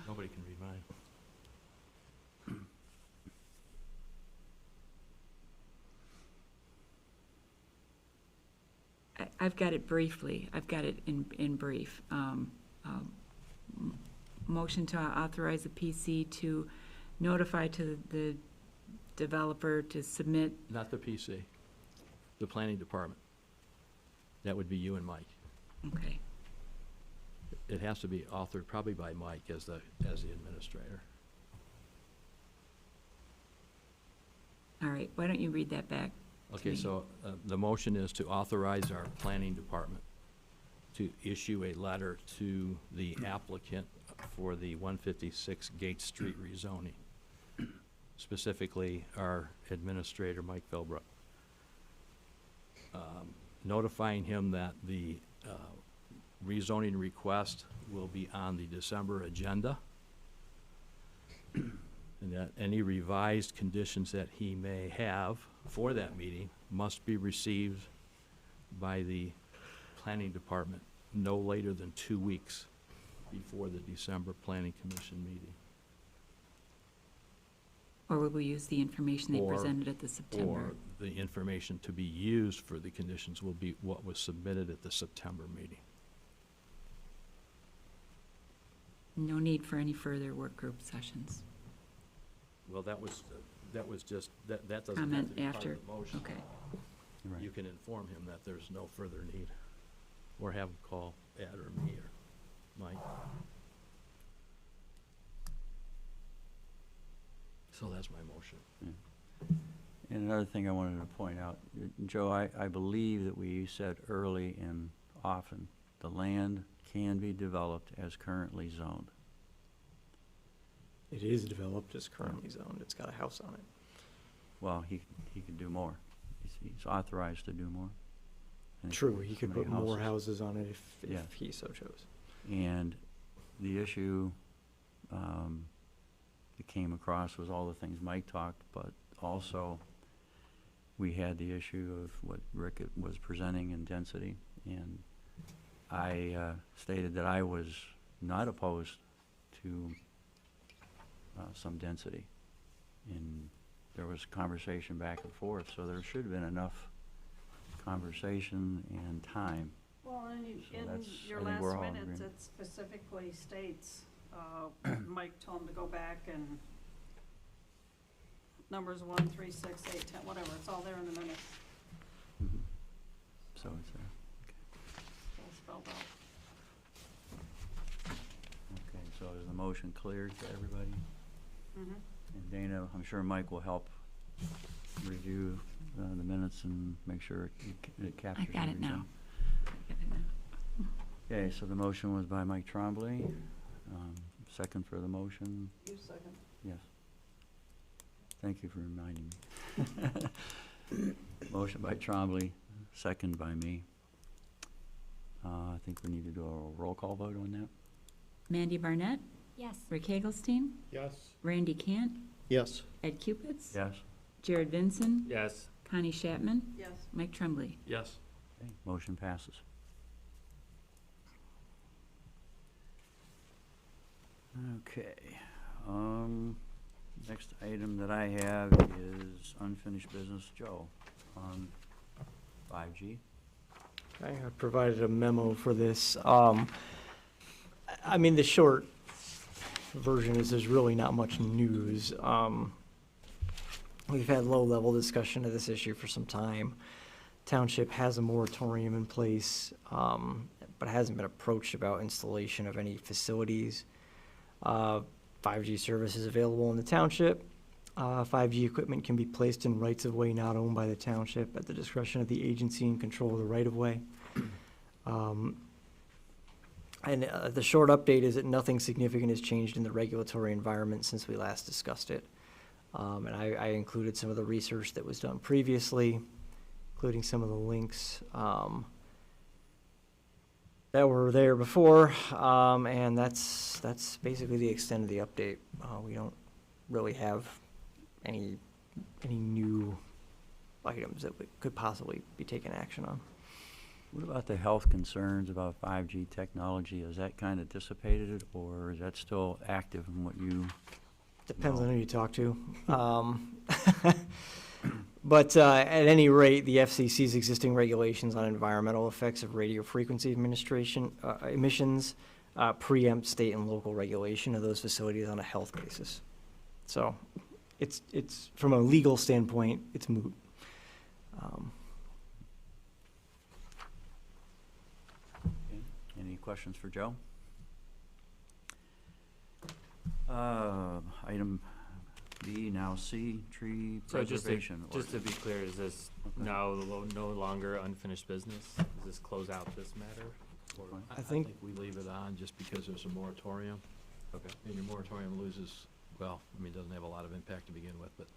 Nobody can read mine. I've got it briefly. I've got it in brief. Motion to authorize the PC to notify to the developer to submit, Not the PC, the planning department. That would be you and Mike. okay. It has to be authored probably by Mike as the administrator. All right, why don't you read that back? Okay, me. so the motion is to authorize our planning department to issue a letter to the applicant for the 156 Gate Street rezoning, specifically our administrator, Mike Philbrook. Notifying him that the rezoning request will be on the December agenda, and that any revised conditions that he may have for that meeting must be received by the planning department no later than 2 weeks before the December planning commission meeting. Or will we use the information they Or- presented at the September? Or the information to be used for the conditions will be what was submitted at the September meeting. No need for any further work group sessions. Well, that was just, that doesn't have Comment to be part after, of the motion. okay. Right. You can inform him that there's no further need, or have him call Ed or me or Mike. So that's my motion. And another thing I wanted to point out, Joe, I believe that we said early and often, the land can be developed as currently zoned. It is developed as currently zoned. It's got a house on it. Well, he could do more. He's authorized to do more. I think True, he could how many put more houses on it Yeah. if he so chose. And the issue that came across was all the things Mike talked, but also we had the issue of what Rick was presenting in density. And I stated that I was not opposed to some density. And there was conversation back and forth, so there should have been enough conversation and time. Well, and So in that's- your I think we're last all in minutes, agreement. it specifically states, Mike told him to go back and numbers 1, 3, 6, 8, 10, whatever, it's all there in the minutes, Mhm. So it's there. it's all spelled out. Okay, so is the motion clear to everybody? Mhm. And Dana, I'm sure Mike will help review the minutes and make sure it captures I got it everything. now. I got it now. Okay, so the motion was by Mike Trombley. Second for the motion, You second. yes. Thank you for reminding me. Motion by Trombley, second by me. I think we need to do a roll call vote on that. Mandy Barnett, Yes. Rick Hagelstein, Yes. Randy Cant, Yes. Ed Cupitz, Yes? Jared Vinson, Yes. Connie Chapman, Yes. Mike Tremblay. Yes. Okay, motion passes. Okay, next item that I have is unfinished business. Joe, on 5G. I provided a memo for this. I mean, the short version is there's really not much news. We've had low-level discussion of this issue for some time. Township has a moratorium in place, but hasn't been approached about installation of any facilities. 5G service is available in the township. 5G equipment can be placed in rights-of-way not owned by the township at the discretion of the agency in control of the right-of-way. The short update is that nothing significant has changed in the regulatory environment since we last discussed it. And I included some of the research that was done previously, including some of the links that were there before, and that's basically the extent of the update. We don't really have any any new items that we could possibly be taking action on. What about the health concerns about 5G technology? Is that kind of dissipated, or is that still active in what you? Depends No. on who you talk to. But at any rate, the FCC's existing regulations on environmental effects of radio frequency administration emissions preempt state and local regulation of those facilities on a health basis. So it's from a legal standpoint, it's moot. Okay. Any questions for Joe? Item B, now C, tree So preservation. just to be clear, is this Okay. now no longer unfinished business? Does this close out this matter? Or- I think- we leave it on just because there's a moratorium. Okay. And your moratorium loses, well, I mean, it doesn't have a lot of impact to begin with, but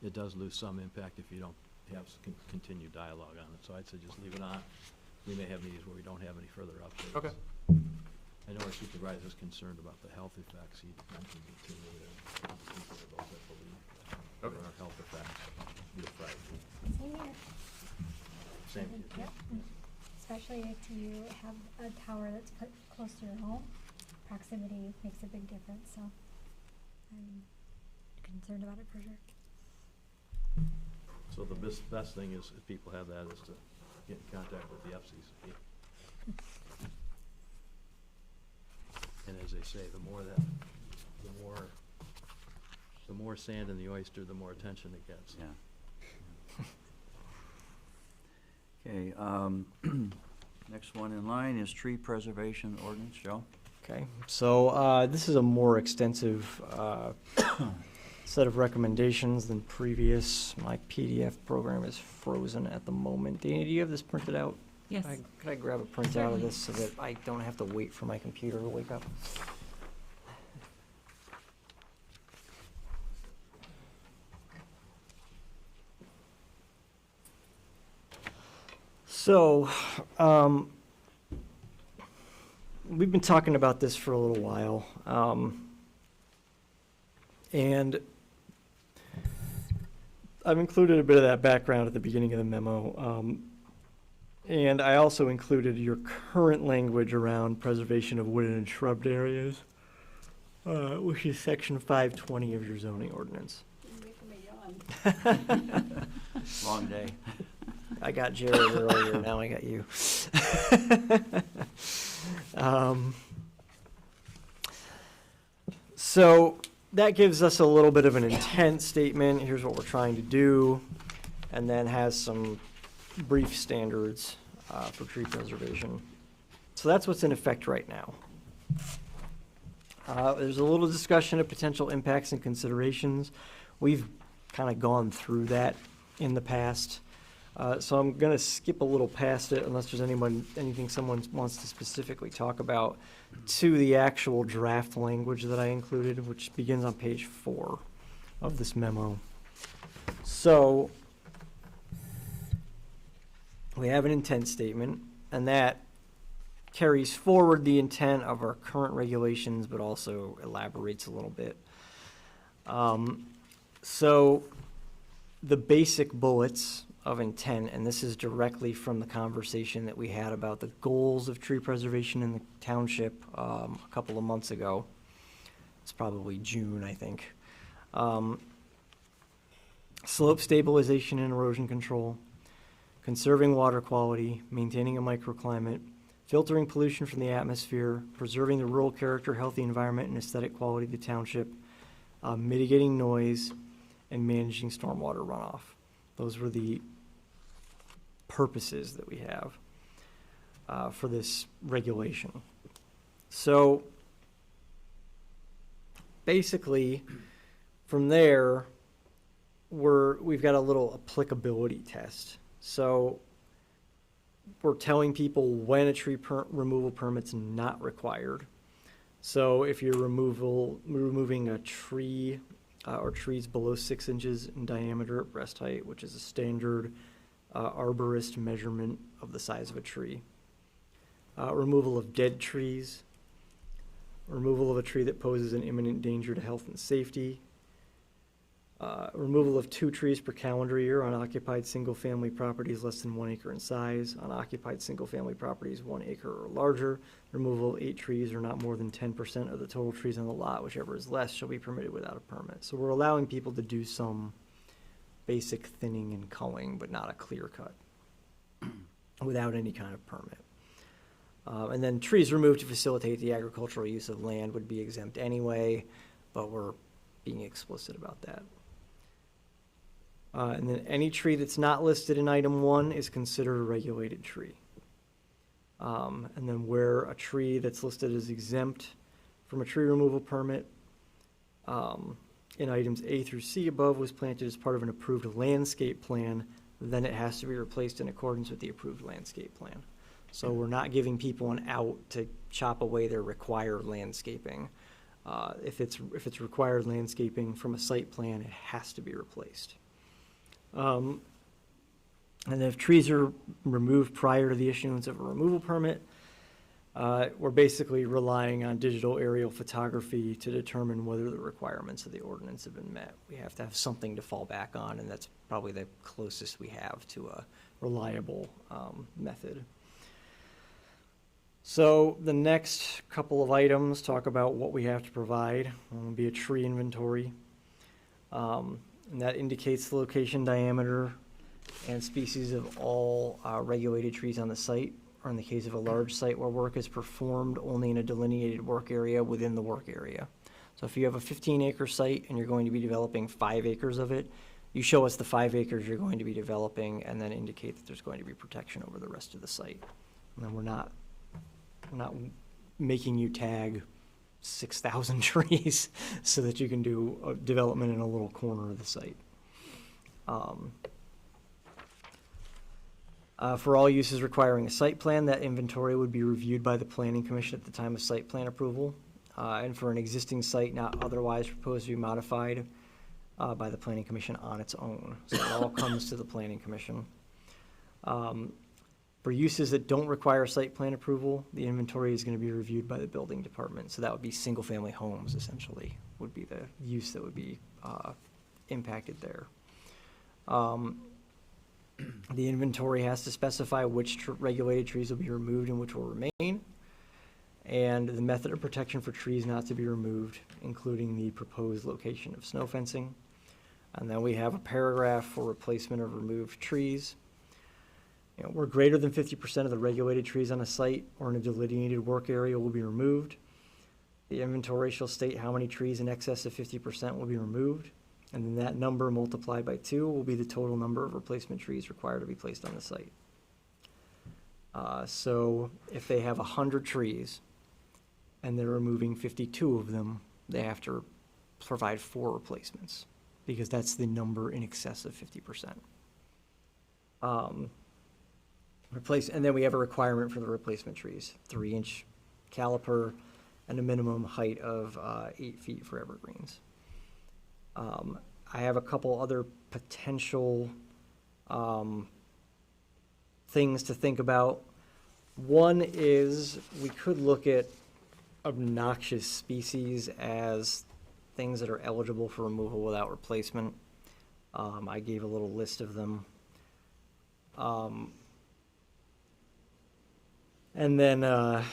it does lose some impact if you don't have continued dialogue on it. So I'd say just leave it on. We may have meetings where we don't have any further updates. Okay. I know our supervisor's concerned about the health effects. He mentioned it to me, those that believe there Okay. are health effects. You're right. Same here. Same. Yep. Especially if you have a tower that's put close to your home, proximity makes a big difference, so I'm concerned about it for sure. So the best thing is, if people have that, is to get in contact with the FCC. And as they say, the more sand in the oyster, the more attention it gets. Yeah. Okay, next one in line is tree preservation ordinance. Joe? Okay, so this is a more extensive set of recommendations than previous. My PDF program is frozen at the moment. Dana, do you have this printed out? Yes. Could I grab a printout of this so that I don't have to wait for my computer to wake up? So, we've been talking about this for a little while, and I've included a bit of that background at the beginning of the memo. And I also included your current language around preservation of wooded and shrubbed areas, which is section 520 of your zoning ordinance. You're making me yawn. Long day. I got Jared earlier, now I got you. So that gives us a little bit of an intent statement. Here's what we're trying to do, and then has some brief standards for tree preservation. So that's what's in effect right now. There's a little discussion of potential impacts and considerations. We've kind of gone through that in the past. So I'm going to skip a little past it unless there's anything someone wants to specifically talk about, to the actual draft language that I included, which begins on page 4 of this memo. So we have an intent statement, and that carries forward the intent of our current regulations, but also elaborates a little bit. So the basic bullets of intent, and this is directly from the conversation that we had about the goals of tree preservation in the township a couple of months ago. It's probably June, I think. Slope stabilization and erosion control, conserving water quality, maintaining a microclimate, filtering pollution from the atmosphere, preserving the rural character, healthy environment, and aesthetic quality of the township, mitigating noise, and managing stormwater runoff. Those were the purposes that we have for this regulation. So basically, from there, we've got a little applicability test. So we're telling people when a tree removal permit's not required. So if you're removing a tree or trees below 6 inches in diameter at breast height, which is a standard arborist measurement of the size of a tree. Removal of dead trees, removal of a tree that poses an imminent danger to health and safety, Removal of 2 trees per calendar year on occupied single-family properties less than 1 acre in size. On occupied single-family properties 1 acre or larger, removal of 8 trees or not more than 10% of the total trees on the lot, whichever is less, shall be permitted without a permit. So we're allowing people to do some basic thinning and culling, but not a clear cut, without any kind of permit. And then trees removed to facilitate the agricultural use of land would be exempt anyway, but we're being explicit about that. And then any tree that's not listed in item 1 is considered a regulated tree. And then where a tree that's listed as exempt from a tree removal permit in items A through C above was planted as part of an approved landscape plan, then it has to be replaced in accordance with the approved landscape plan. So we're not giving people an out to chop away their required landscaping. If it's required landscaping from a site plan, it has to be replaced. And if trees are removed prior to the issuance of a removal permit, we're basically relying on digital aerial photography to determine whether the requirements of the ordinance have been met. We have to have something to fall back on, and that's probably the closest we have to a reliable method. So the next couple of items talk about what we have to provide. It'll be a tree inventory. And that indicates the location, diameter, and species of all regulated trees on the site, or in the case of a large site where work is performed only in a delineated work area within the work area. So if you have a 15-acre site and you're going to be developing 5 acres of it, you show us the 5 acres you're going to be developing and then indicate that there's going to be protection over the rest of the site. And then we're not making you tag 6,000 trees so that you can do a development in a little corner of the site. For all uses requiring a site plan, that inventory would be reviewed by the Planning Commission at the time of site plan approval. And for an existing site not otherwise proposed to be modified by the Planning Commission on its own. So it all comes to the Planning Commission. For uses that don't require site plan approval, the inventory is going to be reviewed by the building department. So that would be single-family homes, essentially, would be the use that would be impacted there. The inventory has to specify which regulated trees will be removed and which will remain, and the method of protection for trees not to be removed, including the proposed location of snow fencing. And then we have a paragraph for replacement of removed trees. Where greater than 50% of the regulated trees on a site or in a delineated work area will be removed, the inventory shall state how many trees in excess of 50% will be removed, and then that number multiplied by 2 will be the total number of replacement trees required to be placed on the site. So if they have 100 trees and they're removing 52 of them, they have to provide 4 replacements because that's the number in excess of 50%. And then we have a requirement for the replacement trees, 3-inch caliper and a minimum height of 8 feet for evergreens. I have a couple other potential things to think about. One is we could look at obnoxious species as things that are eligible for removal without replacement. I gave a little list of them. And then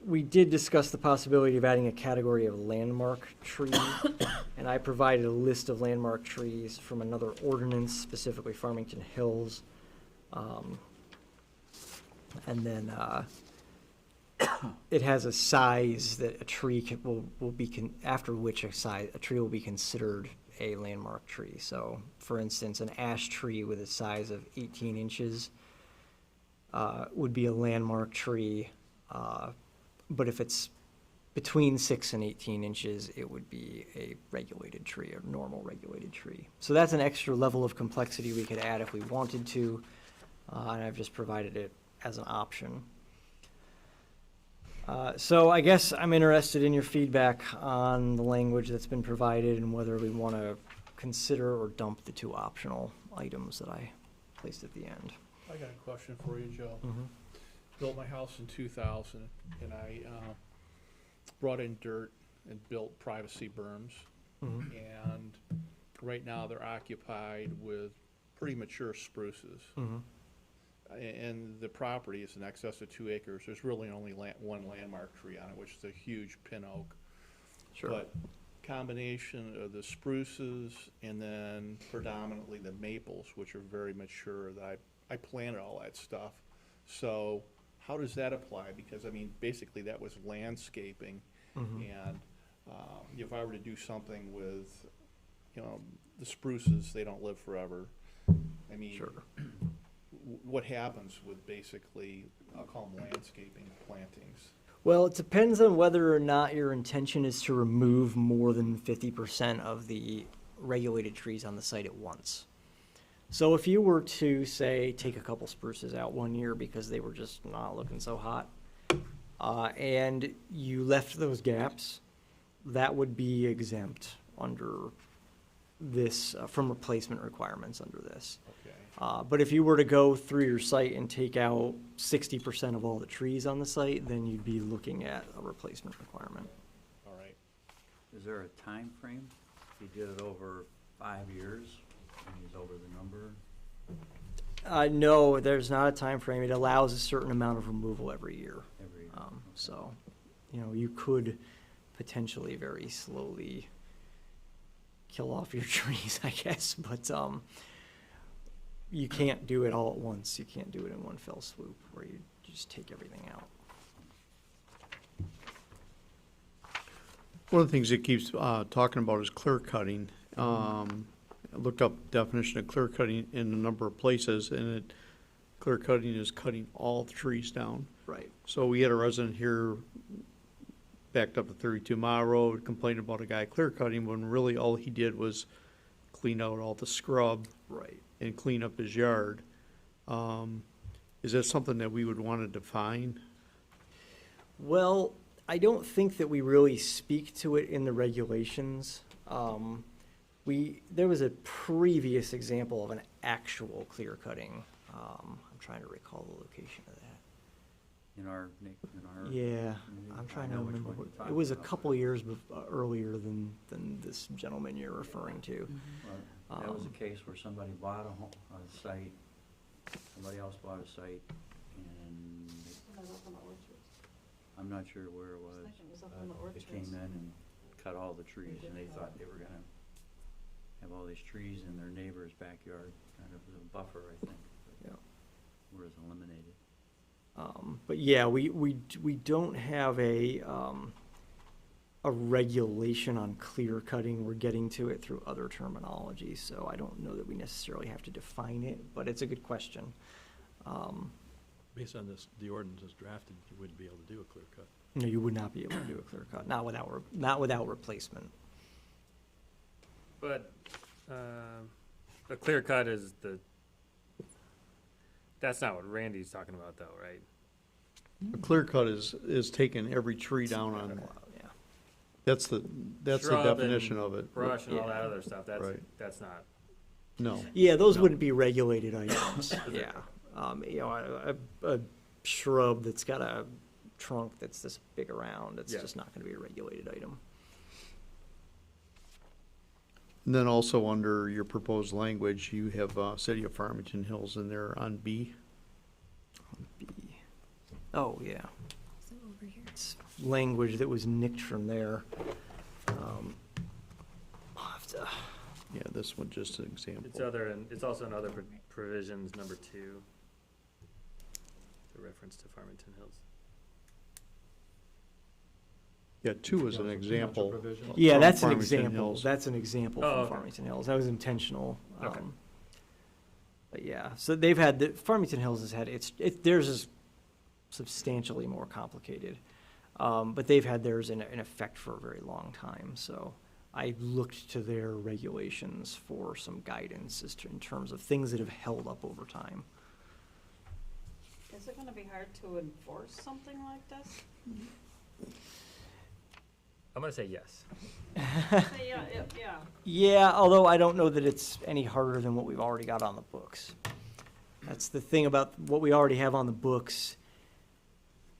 we did discuss the possibility of adding a category of landmark tree, and I provided a list of landmark trees from another ordinance, specifically Farmington Hills. And then it has a size that a tree will be after which a tree will be considered a landmark tree. So, for instance, an ash tree with a size of 18 inches would be a landmark tree, but if it's between 6 and 18 inches, it would be a regulated tree, a normal regulated tree. So that's an extra level of complexity we could add if we wanted to, and I've just provided it as an option. So I guess I'm interested in your feedback on the language that's been provided and whether we want to consider or dump the 2 optional items that I placed at the end. I got a question for you, Joe. Mm-hmm. Built my house in 2000, and I brought in dirt and built privacy berms. Mm-hmm. And right now they're occupied with pretty mature spruces. And the property is in excess of 2 acres. There's really only one landmark tree on it, which is a huge pin oak. Sure. But combination of the spruces and then predominantly the maples, which are very mature, that I planted all that stuff. So how does that apply? Because, I mean, basically that was landscaping. And if I were to do something with, you know, the spruces, they don't live forever. I mean, Sure. What happens with basically, I'll call them landscaping plantings? Well, it depends on whether or not your intention is to remove more than 50% of the regulated trees on the site at once. So if you were to, say, take a couple spruces out one year because they were just not looking so hot, and you left those gaps, that would be exempt under this, from replacement requirements under this. Okay. But if you were to go through your site and take out 60% of all the trees on the site, then you'd be looking at a replacement requirement. All right. Is there a time frame? If he did it over 5 years and he's over the number? No, there's not a time frame. It allows a certain amount of removal every year. Every year? So, you know, you could potentially very slowly kill off your trees, I guess, but you can't do it all at once. You can't do it in one fell swoop where you just take everything out. One of the things it keeps talking about is clear cutting. I looked up definition of clear cutting in a number of places, and clear cutting is cutting all the trees down. Right. So we had a resident here backed up to 32 Mile Road, complained about a guy clear cutting when really all he did was clean out all the scrub. Right. And clean up his yard. Is that something that we would want to define? Well, I don't think that we really speak to it in the regulations. There was a previous example of an actual clear cutting. I'm trying to recall the location of that. Yeah, I'm trying to remember. It was a couple years earlier than this gentleman you're referring to. Well, that was a case where somebody bought a site, somebody else bought a site, and I'm not sure where it was. They came in and cut all the trees, and they thought they were gonna have all these trees in their neighbor's backyard, kind of as a buffer, I think. Yeah. Was eliminated. But yeah, we don't have a regulation on clear cutting. We're getting to it through other terminology, so I don't know that we necessarily have to define it, but it's a good question. Based on this, the ordinance is drafted, you wouldn't be able to do a clear cut. No, you would not be able to do a clear cut, not without replacement. But a clear cut is that's not what Randy's talking about though, right? A clear cut is taking every tree down on, Yeah. that's the Shrub definition and of it. Brush and all that Yeah. other stuff, Right. that's not. No. Yeah, those No. wouldn't be regulated items, yeah. You know, a shrub that's got a trunk that's this big around, it's Yeah. just not gonna be a regulated item. And then also under your proposed language, you have City of Farmington Hills in there on B. B. Oh, yeah. So over here. It's language that was nicked from there. I'll have to- Yeah, this one just an example. It's also in other provisions, number 2. The reference to Farmington Hills. Yeah, 2 is an example. Provision. Yeah, from that's an Farmington example. Hills. That's an example Oh, from okay. Farmington Hills. That was intentional. Okay. But yeah, so they've had, Farmington Hills has had, theirs is substantially more complicated. But they've had theirs in effect for a very long time, so I looked to their regulations for some guidance in terms of things that have held up over time. Is it gonna be hard to enforce something like this? I'm gonna say yes. Say, yeah, yeah. Yeah, although I don't know that it's any harder than what we've already got on the books. That's the thing about what we already have on the books,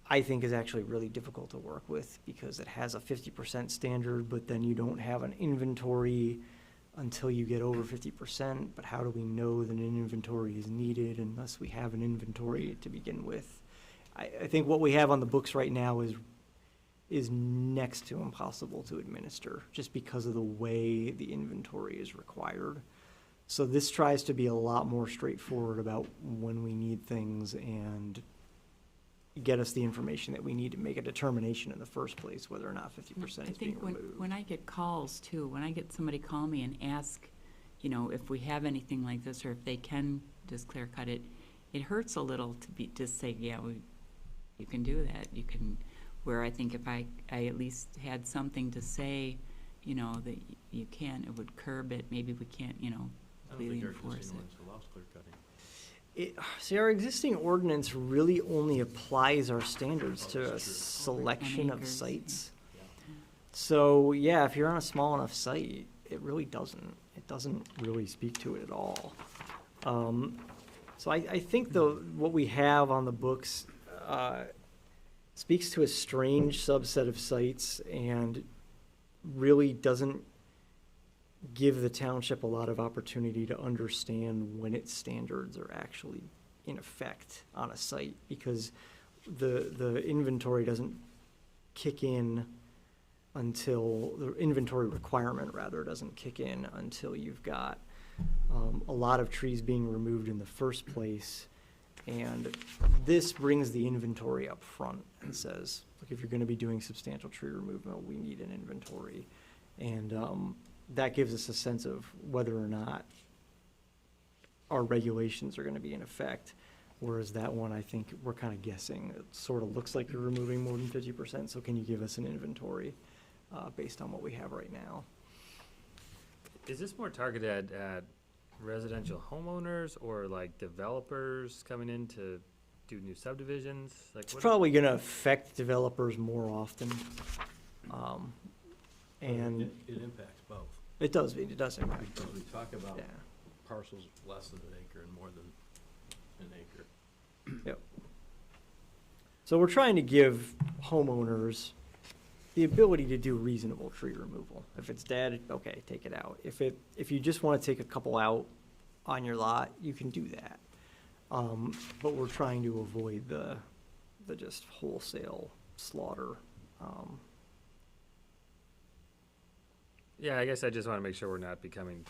I think is actually really difficult to work with because it has a 50% standard, but then you don't have an inventory until you get over 50%, but how do we know that an inventory is needed unless we have an inventory to begin with? I think what we have on the books right now is next to impossible to administer, just because of the way the inventory is required. So this tries to be a lot more straightforward about when we need things and get us the information that we need to make a determination in the first place, whether or not 50% is being I think removed. when I get calls too, when I get somebody call me and ask, you know, if we have anything like this or if they can just clear cut it, it hurts a little to say, yeah, you can do that. You can, where I think if I at least had something to say, you know, that you can, it would curb it. Maybe we can't, you know, completely enforce it. allows clear cutting. See, our existing ordinance really only applies our standards to a that's true. selection of acres, sites. So, yeah, if you're on a small enough site, it really doesn't. It doesn't really speak to it at all. So I think what we have on the books speaks to a strange subset of sites and really doesn't give the township a lot of opportunity to understand when its standards are actually in effect on a site, because the inventory doesn't kick in until, the inventory requirement rather doesn't kick in until you've got a lot of trees being removed in the first place. And this brings the inventory up front and says, look, if you're gonna be doing substantial tree removal, we need an inventory. And that gives us a sense of whether or not our regulations are gonna be in effect. Whereas that one, I think we're kind of guessing. It sort of looks like you're removing more than 50%, so can you give us an inventory based on what we have right now? Is this more targeted at residential homeowners or like developers coming in to do new subdivisions? Like It's what? probably gonna affect developers more often. And It impacts both, it does impact. because we talk about Yeah, parcels less than an acre and more than an acre. yep. So we're trying to give homeowners the ability to do reasonable tree removal. If it's dead, okay, take it out. If you just wanna take a couple out on your lot, you can do that. But we're trying to avoid the just wholesale slaughter. Yeah, I guess I just want to make sure we're not becoming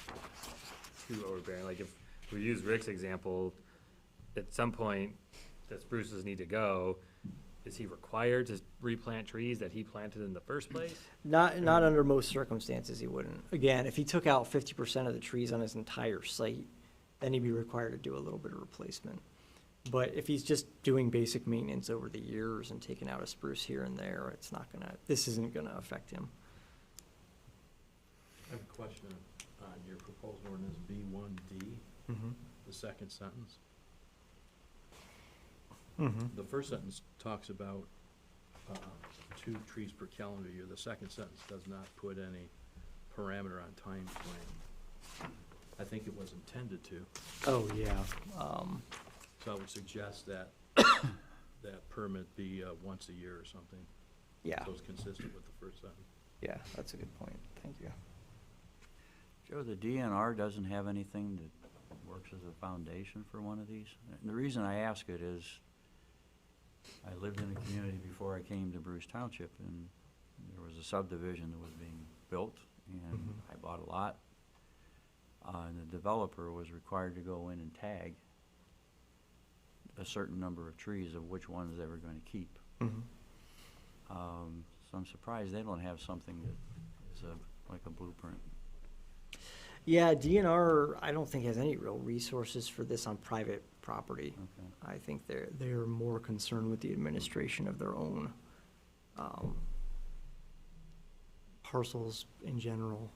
too overbearing. Like if we use Rick's example, at some point the spruces need to go. Is he required to replant trees that he planted in the first place? Not under most circumstances, he wouldn't. Again, if he took out 50% of the trees on his entire site, then he'd be required to do a little bit of replacement. But if he's just doing basic maintenance over the years and taking out a spruce here and there, this isn't gonna affect him. I have a question on your proposed ordinance B1D, the second sentence. The first sentence talks about 2 trees per calendar year. The second sentence does not put any parameter on time frame. I think it was intended to. Oh, yeah. So I would suggest that that permit be once a year or something. Yeah, So it's consistent with the first sentence. yeah, that's a good point. Thank you. Joe, the DNR doesn't have anything that works as a foundation for one of these? And the reason I ask it is, I lived in a community before I came to Bruce Township, and there was a subdivision that was being built, and I bought a lot. And the developer was required to go in and tag a certain number of trees of which ones they were going to keep. So I'm surprised they don't have something that is like a blueprint. Yeah, DNR, I don't think has any real resources for this on private property. Okay. I think they're more concerned with the administration of their own parcels in general.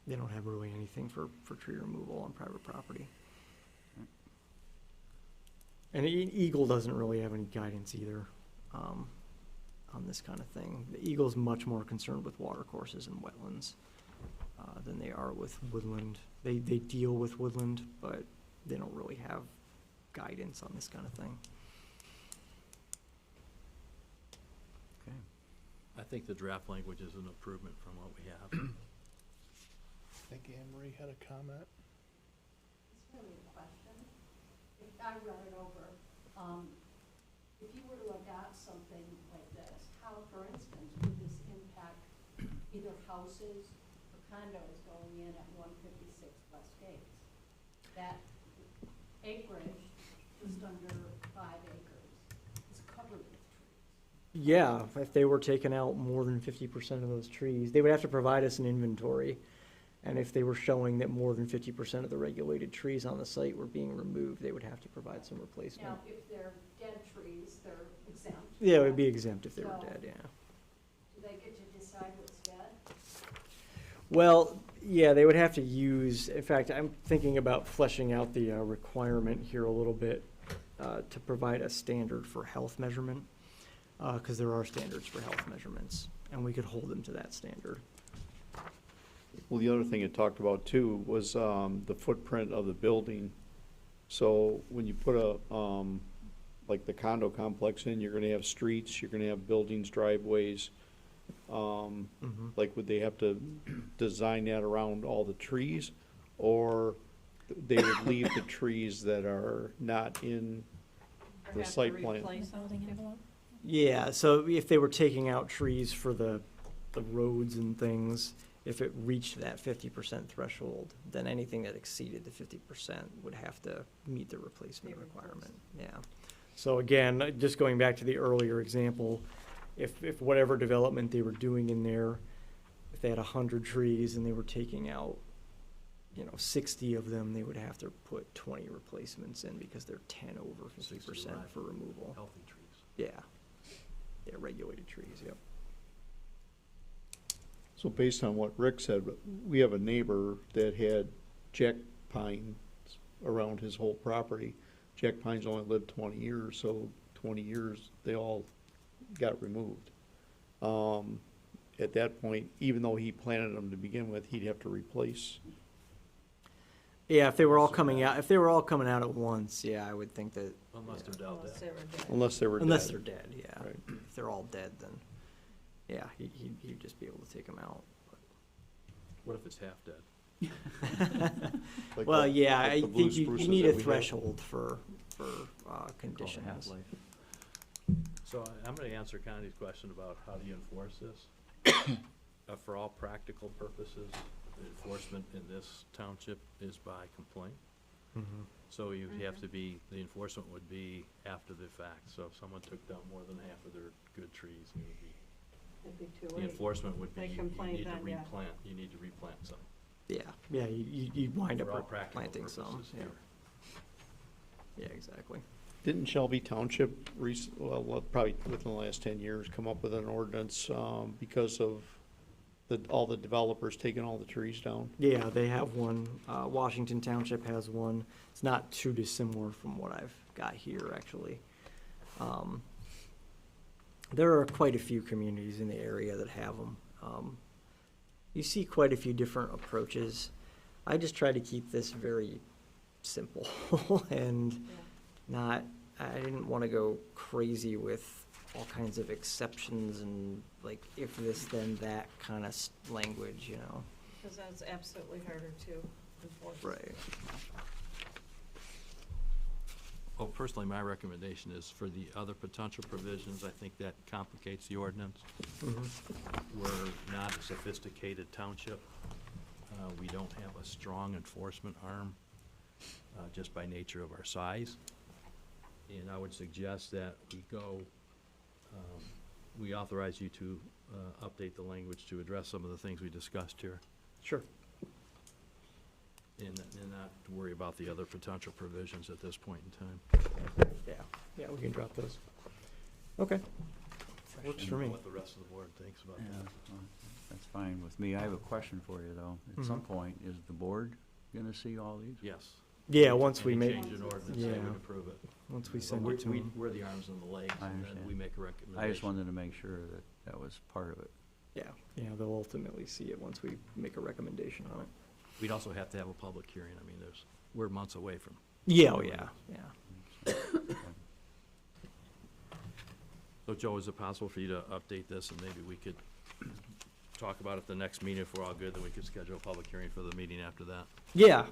They don't have really anything for tree removal on private property. And Eagle doesn't really have any guidance either on this kind of thing. The Eagle's much more concerned with water courses and wetlands than they are with woodland. They deal with woodland, but they don't really have guidance on this kind of thing. Okay. I think the draft language is an improvement from what we have. think Anne Marie had a comment. It's really a question. I read it over. If you were to adopt something like this, how, for instance, would this impact either houses or condos going in at 156 West Gates? That acreage, just under 5 acres, is covered with trees. Yeah, if they were taking out more than 50% of those trees, they would have to provide us an inventory. And if they were showing that more than 50% of the regulated trees on the site were being removed, they would have to provide some replacement. Now, if they're dead trees, they're exempt. Yeah, it would be exempt if they were So- dead, yeah. Do they get to decide what's dead? Well, yeah, they would have to use, in fact, I'm thinking about fleshing out the requirement here a little bit to provide a standard for health measurement, because there are standards for health measurements, and we could hold them to that standard. Well, the other thing it talked about too was, the footprint of the building. So when you put like the condo complex in, you're gonna have streets, you're gonna have buildings, driveways. Like, would they have to design that around all the trees? Or they would leave the trees that are not in Or the have to site plan? replace them? Building envelope. Yeah, so if they were taking out trees for the roads and things, if it reached that 50% threshold, then anything that exceeded the 50% would have to meet the replacement Be replaced. requirement, yeah. So again, just going back to the earlier example, if whatever development they were doing in there, if they had 100 trees and they were taking out, 60 of them, they would have to put 20 replacements in because they're 10 over 50% for removal. Healthy trees. Yeah. Yeah, regulated trees, yep. So based on what Rick said, we have a neighbor that had jack pines around his whole property. Jack pines only lived 20 years, so 20 years, they all got removed. At that point, even though he planted them to begin with, he'd have to replace. Yeah, if they were all coming out at once, yeah, I would think that, Unless they're dealt Unless with. they were dead. Unless they were dead. unless they're dead, yeah. Right. If they're all dead, then, yeah, he'd just be able to take them out. What if it's half dead? Like Well, the- yeah, like I the blue think you spruces need that a we have. threshold for Call it conditions. half-life. So I'm gonna answer Connie's question about how do you enforce this? For all practical purposes, the enforcement in this township is by complaint. So you'd have to be, the enforcement would be after the fact. So if someone took down more than half of their good trees, it would be, It'd be too the late. enforcement would be, They you complain need to then, yeah. replant, you need to replant some. Yeah, you'd wind For all up practical planting some, purposes yeah. here. Yeah, exactly. Didn't Shelby Township probably within the last 10 years, come up with an ordinance, because of all the developers taking all the trees down? Yeah, they have one. Washington Township has one. It's not too dissimilar from what I've got here, actually. There are quite a few communities in the area that have them. You see quite a few different approaches. I just try to keep this very simple and I didn't want to go crazy with all kinds of exceptions and like if this then that kind of language, Because that's absolutely harder to enforce. Right. Well, personally, my recommendation is for the other potential provisions, I think that complicates the ordinance. We're not a sophisticated township. We don't have a strong enforcement arm, just by nature of our size. And I would suggest that we authorize you to update the language to address some of the things we discussed here, Sure. and not to worry about the other potential provisions at this point in time. Yeah, we can drop those. Okay. Works for me. What the rest of the board thinks about Yeah, that. well, that's fine with me. I have a question for you, though. At some point, is the board gonna see all these? Yes. Yeah, once we Any make, change in ordinance, they yeah. would approve it. once we But send it to them. We're the arms and the legs, I and then understand. we make a recommendation. I just wanted to make sure that that was part of it. Yeah, they'll ultimately see it once we make a recommendation on it. We'd also have to have a public hearing. I mean, we're months away from. Yeah, oh, yeah. So Joe, is it possible for you to update this and maybe we could talk about it at the next meeting. If we're all good, then we could schedule a public hearing for the meeting after that. Yeah,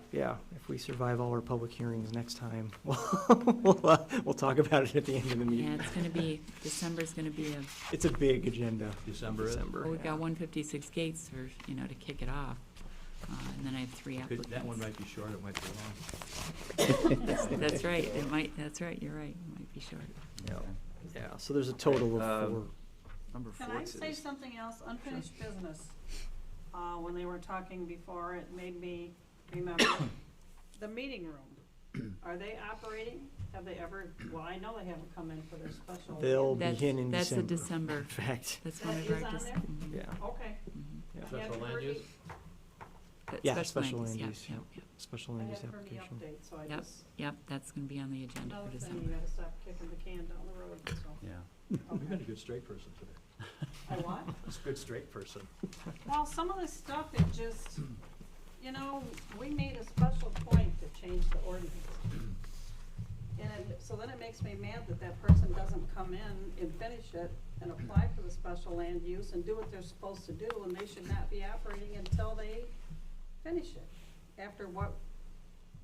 if we survive all our public hearings next time, we'll talk about it at the end of the Yeah, meeting. it's gonna be, December's gonna be It's a big agenda. December is? well, we've yeah. got 156 Gates for, to kick it off. And then I have 3 applicants. That one might be short, it might be long. That's right, that's right, you're right, it might be short. Yeah, so there's a total of Um, 4. Number Can 4. I say something else? Unfinished business. When they were talking before, it made me remember the meeting room. Are they operating? Have they ever, well, I know they haven't come in for their special. They'll That's- begin in that's a December. December. In fact, That's That one of is our, on there? yeah. Okay. Yeah. You Special haven't land heard use? Yeah, special land yep, use, yep, yep. yep. Special I land use haven't heard the application. update, so I Yep. just, Yep, that's gonna be on the agenda another for thing, December. you gotta stop kicking the can down the road, so. Yeah. You've been a good straight person today. I what? A good straight person. Well, some of this stuff, it just, we made a special point to change the ordinance. So then it makes me mad that that person doesn't come in and finish it and apply for the special land use and do what they're supposed to do, and they should not be operating until they finish it, after what,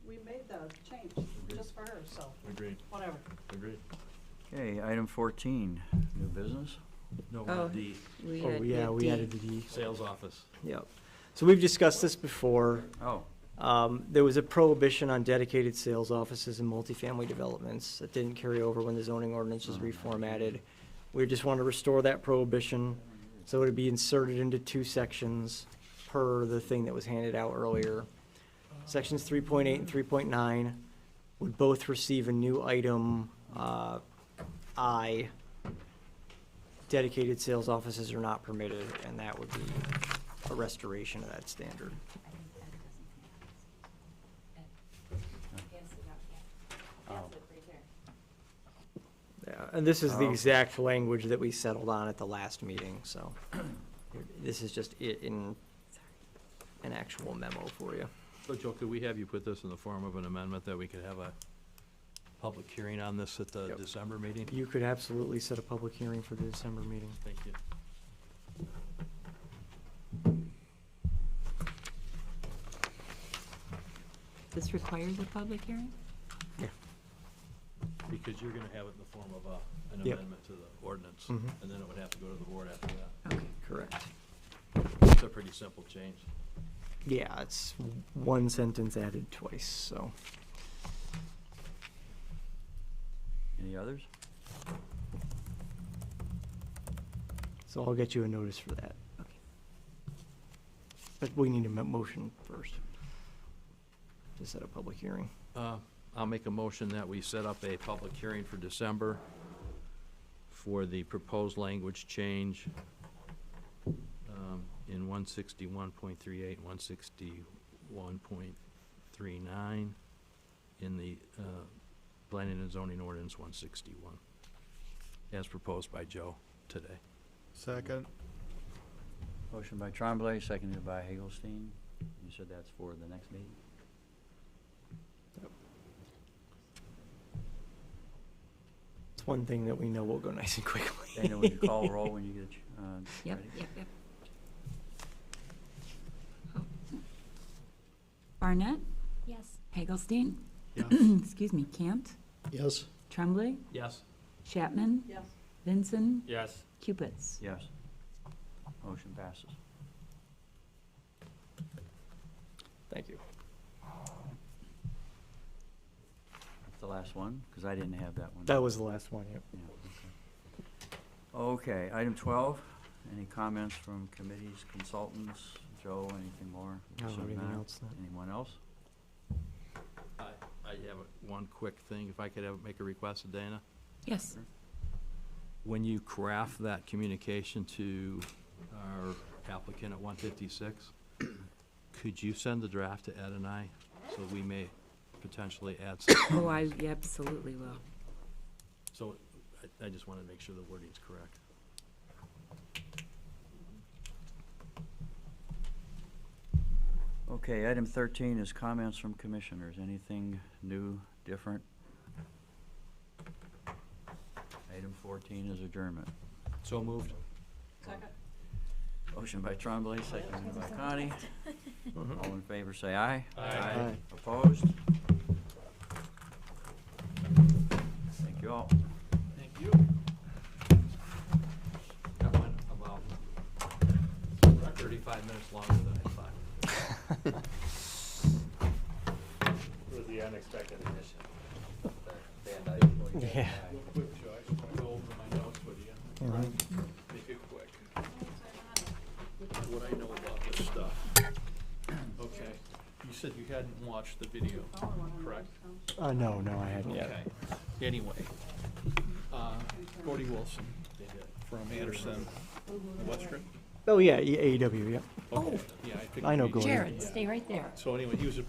we made the change, just for her, so, Agreed, whatever. agreed. Okay, item 14, new business. No, Oh. the We Oh, had yeah, we D. added the D. sales office. Yep. So we've discussed this before. Oh, There was a prohibition on dedicated sales offices in multifamily developments that didn't carry over when the zoning ordinance was reformatted. We just want to restore that prohibition, so it'd be inserted into 2 sections per the thing that was handed out earlier. Sections 3.8 and 3.9 would both receive a new item, I. Dedicated sales offices are not permitted, and that would be a restoration of that standard. Yeah, and this is the Oh. exact language that we settled on at the last meeting, so this is just it in an actual memo for you. So Joe, could we have you put this in the form of an amendment that we could have a public hearing on this at the Yep. December meeting? You could absolutely set a public hearing for the December meeting. Thank you. This requires a public hearing? Because you're gonna have it in the form of an Yep. amendment to the ordinance, Mhm. and then it would have to go to the board after that. Okay. Correct. It's a pretty simple change. Yeah, it's one sentence added twice, so. any others? So I'll get you a notice for that. Okay. But we need a motion first to set a public hearing. I'll make a motion that we set up a public hearing for December for the proposed language change in 161.38, 161.39 in the planning and zoning ordinance 161, as proposed by Joe today. Second. Motion by Tremblay, seconded by Hagelstein. You said that's for the next meeting? It's one thing that we know will go nice and quickly. Dana, would you call roll when you get Yep, ready? yep. Oh. Barnett, Yes. Hagelstein, Yes. excuse me, Cant, Yes. Tremblay, Yes. Chapman, Yes. Vinson, Yes. Cupits. Yes. Motion passes. Thank you. That's the last one, because I didn't have that one. That was the last one, yep. Yeah, okay. Okay, item 12, any comments from committees, consultants? Joe, anything more? I don't have Assume anything not. else then. Anyone else? I have one quick thing, if I could make a request of Dana. Yes, When you craft that communication to our applicant at 156, could you send the draft to Ed and I, so we may potentially add some? oh, I absolutely will. So I just want to make sure the wording's correct. Okay, item 13 is comments from commissioners. Anything new, different? Item 14 is adjournment. So moved. Second? Motion by Tremblay, seconded by Connie. Mhm. All in favor, say aye. Aye. Opposed? Thank you all. Thank you. That went about 35 minutes longer than I thought. It was the unexpected addition. Yeah. Real quick, Joe, I just want to go over my notes with you. Mhm. Make it quick. What I know about this stuff. Okay, you said you hadn't watched the video, correct? No, I hadn't yet. Okay, anyway, Gordy Wilson from Anderson, Western. Oh, yeah, AEW, yeah. Okay, yeah, I figured I know you- Gordy. Jared, stay right there. So anyway, he was a